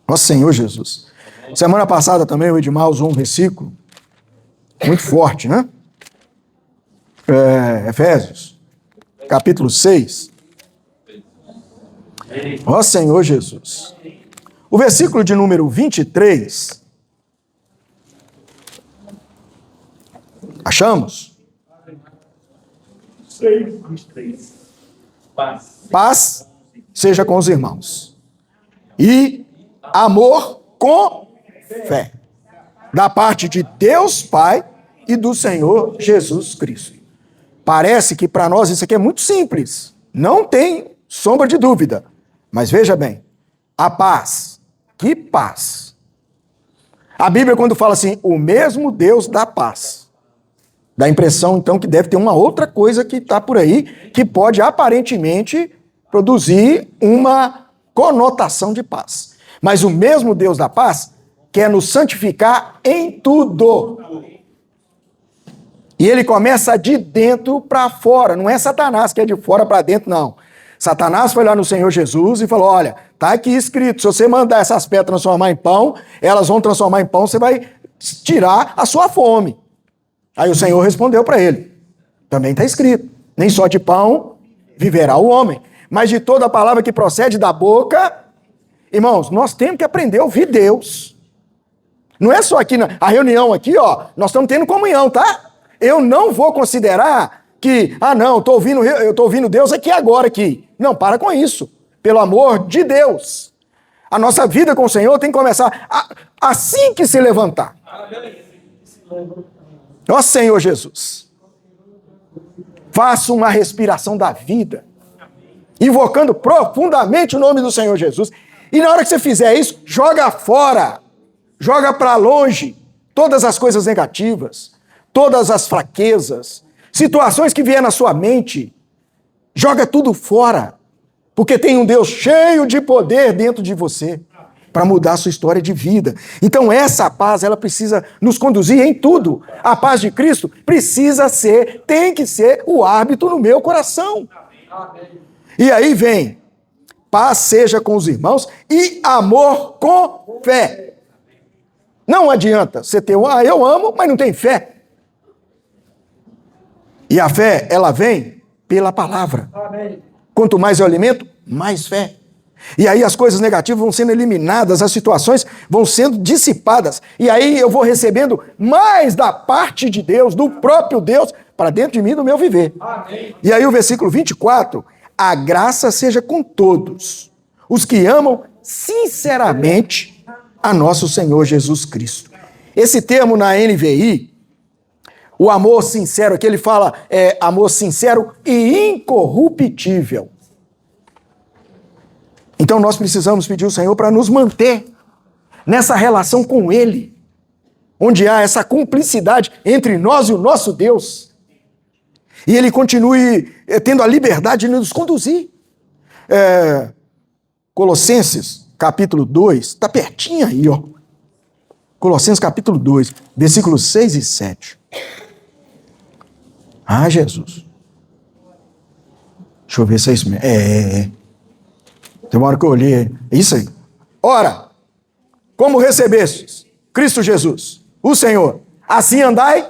Nosso Senhor Jesus. Semana passada também o Edmar usou um versículo muito forte, né? Efésios, capítulo 6. Ó Senhor Jesus. O versículo de número 23. Achamos? 6:23. Paz seja com os irmãos. E amor com fé. Da parte de Deus Pai e do Senhor Jesus Cristo. Parece que para nós isso aqui é muito simples. Não tem sombra de dúvida. Mas veja bem, a paz. Que paz? A Bíblia, quando fala assim, o mesmo Deus dá paz, dá a impressão, então, que deve ter uma outra coisa que está por aí, que pode, aparentemente, produzir uma conotação de paz. Mas o mesmo Deus da paz quer nos santificar em tudo. E ele começa de dentro para fora. Não é Satanás que é de fora para dentro, não. Satanás foi lá no Senhor Jesus e falou, olha, tá aqui escrito, se você mandar essas pedras transformar em pão, elas vão transformar em pão, você vai tirar a sua fome. Aí o Senhor respondeu para ele, também está escrito, nem só de pão viverá o homem, mas de toda a palavra que procede da boca. Irmãos, nós temos que aprender a ouvir Deus. Não é só aqui, a reunião aqui, ó, nós estamos tendo comunhão, tá? Eu não vou considerar que, não, eu estou ouvindo Deus aqui agora aqui. Não, para com isso. Pelo amor de Deus. A nossa vida com o Senhor tem que começar assim que se levantar. Ó Senhor Jesus, faça uma respiração da vida, invocando profundamente o nome do Senhor Jesus. E na hora que você fizer isso, joga fora, joga para longe todas as coisas negativas, todas as fraquezas, situações que vier na sua mente, joga tudo fora, porque tem um Deus cheio de poder dentro de você para mudar a sua história de vida. Então essa paz, ela precisa nos conduzir em tudo. A paz de Cristo tem que ser o árbitro no meu coração. E aí vem, paz seja com os irmãos e amor com fé. Não adianta você ter eu amo, mas não tem fé. E a fé, ela vem pela palavra. Quanto mais eu alimento, mais fé. E aí as coisas negativas vão sendo eliminadas, as situações vão sendo dissipadas. E aí eu vou recebendo mais da parte de Deus, do próprio Deus, para dentro de mim, do meu viver. Amém. E aí o versículo 24, a graça seja com todos, os que amam sinceramente a nosso Senhor Jesus Cristo. Esse termo na NVI, o amor sincero, aqui ele fala amor sincero e incorruptível. Então nós precisamos pedir ao Senhor para nos manter nessa relação com Ele, onde há essa cumplicidade entre nós e o nosso Deus. E Ele continue tendo a liberdade de nos conduzir. Colossenses, capítulo 2, está pertinho aí, ó. Colossenses, capítulo 2, versículos 6 e 7. Ah, Jesus. Deixa eu ver se é isso mesmo. Tem uma hora que eu olhei, é isso aí. Ora, como recebestes Cristo Jesus, o Senhor, assim andai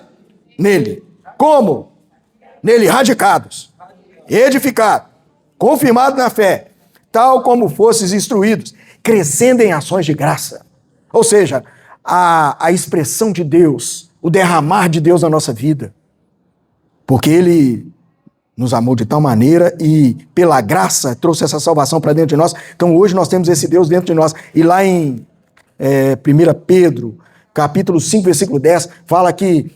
nele. Como? Nele radicados, edificados, confirmados na fé, tal como fostes instruídos, crescendo em ações de graça. Ou seja, a expressão de Deus, o derramar de Deus na nossa vida. Porque Ele nos amou de tal maneira e pela graça trouxe essa salvação para dentro de nós. Então hoje nós temos esse Deus dentro de nós. E lá em 1 Pedro, capítulo 5, versículo 10, fala que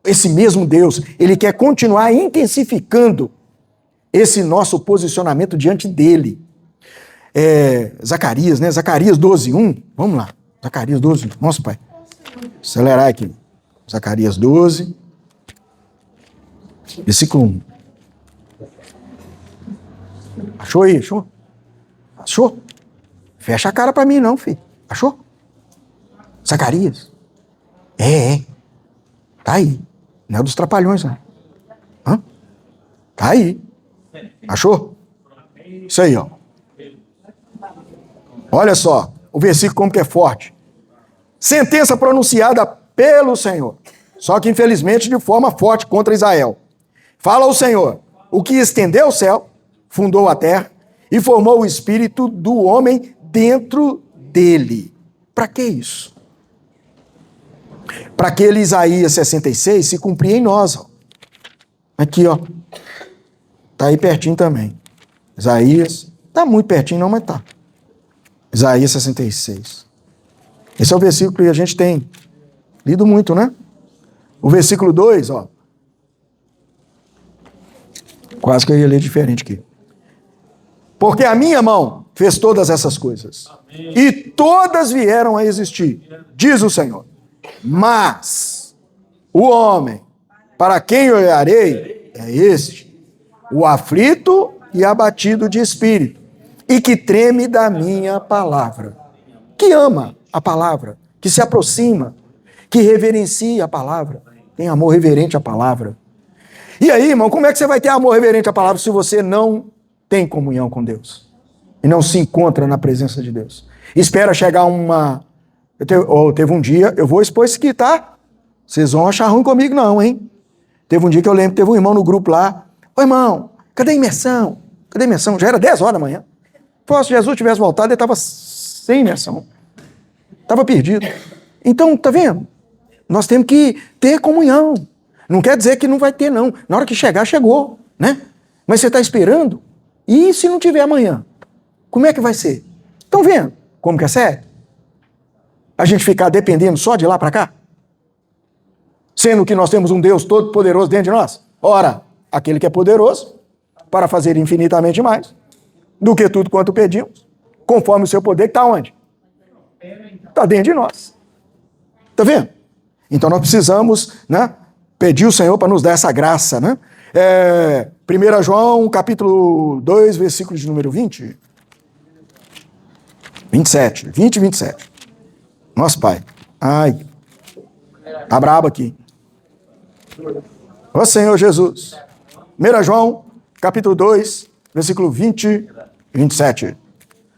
esse mesmo Deus, Ele quer continuar intensificando esse nosso posicionamento diante dEle. Zacarias, né? Zacarias 12, 1. Vamos lá. Zacarias 12, 1. Nossa, Pai. Acelerar aqui. Zacarias 12, versículo 1. Achou aí? Achou? Achou? Fecha a cara pra mim não, filho. Achou? Zacarias. Tá aí. Não é dos trapalhões, não. Tá aí. Achou? Isso aí, ó. Olha só, o versículo como que é forte. Sentença pronunciada pelo Senhor, só que infelizmente de forma forte contra Israel. Fala o Senhor, o que estendeu o céu, fundou a terra e formou o espírito do homem dentro dele. Para que isso? Para aquele Isaías 66 se cumprir em nós. Ó. Aqui, ó. Tá aí pertinho também. Isaías, tá muito pertinho não, mas tá. Isaías 66. Esse é o versículo que a gente tem lido muito, né? O versículo 2, ó. Quase que eu ia ler diferente aqui. Porque a minha mão fez todas essas coisas. Amém. E todas vieram a existir, diz o Senhor. Mas o homem, para quem eu olharei, é este, o aflito e abatido de espírito, e que treme da minha palavra. Que ama a palavra, que se aproxima, que reverencia a palavra, tem amor reverente à palavra. E aí, irmão, como é que você vai ter amor reverente à palavra se você não tem comunhão com Deus e não se encontra na presença de Deus? Espera chegar teve um dia, eu vou expor isso aqui, tá? Vocês vão achar ruim comigo não, hein? Teve um dia que eu lembro, teve um irmão no grupo lá. Ô irmão, cadê a imersão? Cadê a imersão? Já era 10 horas da manhã. Se Jesus tivesse voltado, ele estava sem imersão. Estava perdido. Então, tá vendo? Nós temos que ter comunhão. Não quer dizer que não vai ter, não. Na hora que chegar, chegou, né? Mas você está esperando? E se não tiver amanhã? Como é que vai ser? Estão vendo como que é sério? A gente ficar dependendo só de lá para cá? Sendo que nós temos um Deus todo-poderoso dentro de nós? Ora, aquele que é poderoso para fazer infinitamente mais do que tudo quanto pedimos, conforme o seu poder, que está onde? Está dentro de nós. Está vendo? Então nós precisamos, né, pedir o Senhor para nos dar essa graça, né? 1 João, capítulo 2, versículo de número 20. 27, 20 e 27. Nosso Pai. Ai, tá brabo aqui. Ó Senhor Jesus. 1 João, capítulo 2, versículo 20 e 27.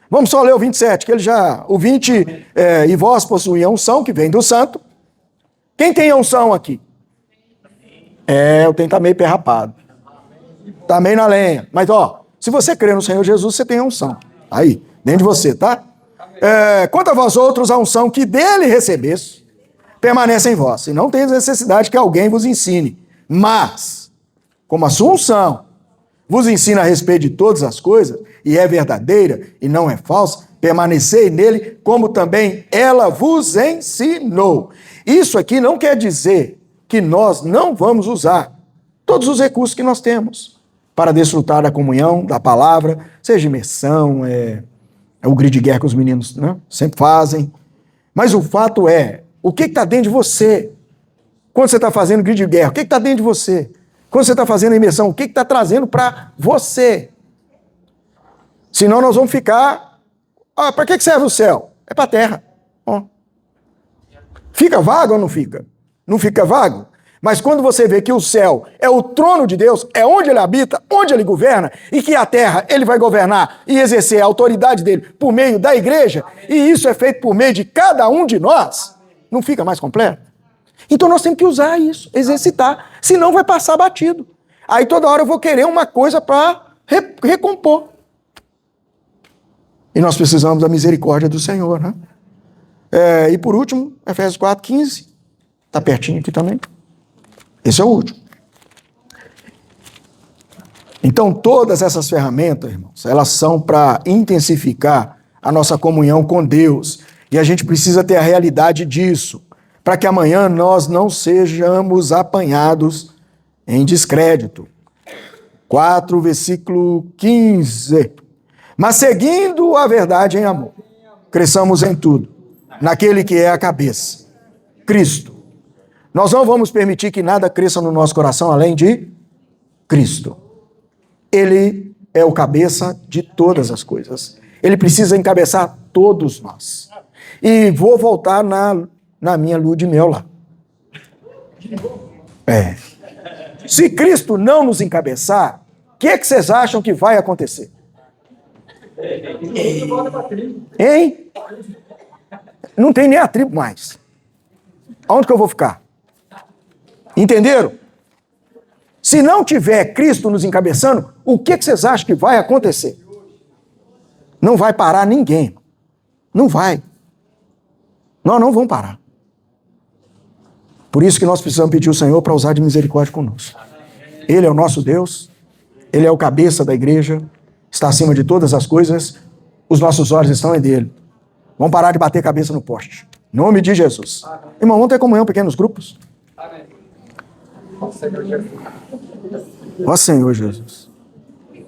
Vamos só ler o 27, que ele já... O 20, e vós possuís a unção, que vem do santo. Quem tem a unção aqui? Eu tenho que estar meio perrapado. Tá meio na lenha. Mas, ó, se você crê no Senhor Jesus, você tem a unção. Aí, dentro de você, tá? Quanto a vós outros, a unção que dele recebeste, permanece em vós. E não tem necessidade que alguém vos ensine. Mas, como a sua unção vos ensina a respeito de todas as coisas, e é verdadeira e não é falsa, permanecei nele, como também ela vos ensinou. Isso aqui não quer dizer que nós não vamos usar todos os recursos que nós temos para desfrutar da comunhão, da palavra, seja imersão, o grito de guerra que os meninos, né, sempre fazem. Mas o fato é, o que está dentro de você? Quando você está fazendo grito de guerra, o que está dentro de você? Quando você está fazendo a imersão, o que está trazendo para você? Senão nós vamos ficar... para que serve o céu? É para a terra. Fica vago ou não fica? Não fica vago? Mas quando você vê que o céu é o trono de Deus, é onde ele habita, onde ele governa, e que a terra ele vai governar e exercer a autoridade dele por meio da igreja, e isso é feito por meio de cada um de nós, não fica mais completo? Então nós temos que usar isso, exercitar, senão vai passar batido. Aí toda hora eu vou querer uma coisa para recompor. E nós precisamos da misericórdia do Senhor, né? E por último, Efésios 4:15, está pertinho aqui também. Esse é o último. Então, todas essas ferramentas, irmãos, elas são para intensificar a nossa comunhão com Deus. E a gente precisa ter a realidade disso, para que amanhã nós não sejamos apanhados em descrédito. 4, versículo 15. Mas seguindo a verdade em amor, cresçamos em tudo, naquele que é a cabeça, Cristo. Nós não vamos permitir que nada cresça no nosso coração além de Cristo. Ele é o cabeça de todas as coisas. Ele precisa encabeçar todos nós. E vou voltar na minha lua de mel lá. Se Cristo não nos encabeçar, o que vocês acham que vai acontecer? Hein? Não tem nem a tribo mais. Aonde que eu vou ficar? Entenderam? Se não tiver Cristo nos encabeçando, o que vocês acham que vai acontecer? Não vai parar ninguém. Não vai. Nós não vamos parar. Por isso que nós precisamos pedir ao Senhor para usar de misericórdia conosco. Ele é o nosso Deus, Ele é o cabeça da igreja, está acima de todas as coisas, os nossos olhos estão em dele. Vamos parar de bater cabeça no poste. Em nome de Jesus. Irmão, vamos ter comunhão em pequenos grupos? Ó Senhor Jesus.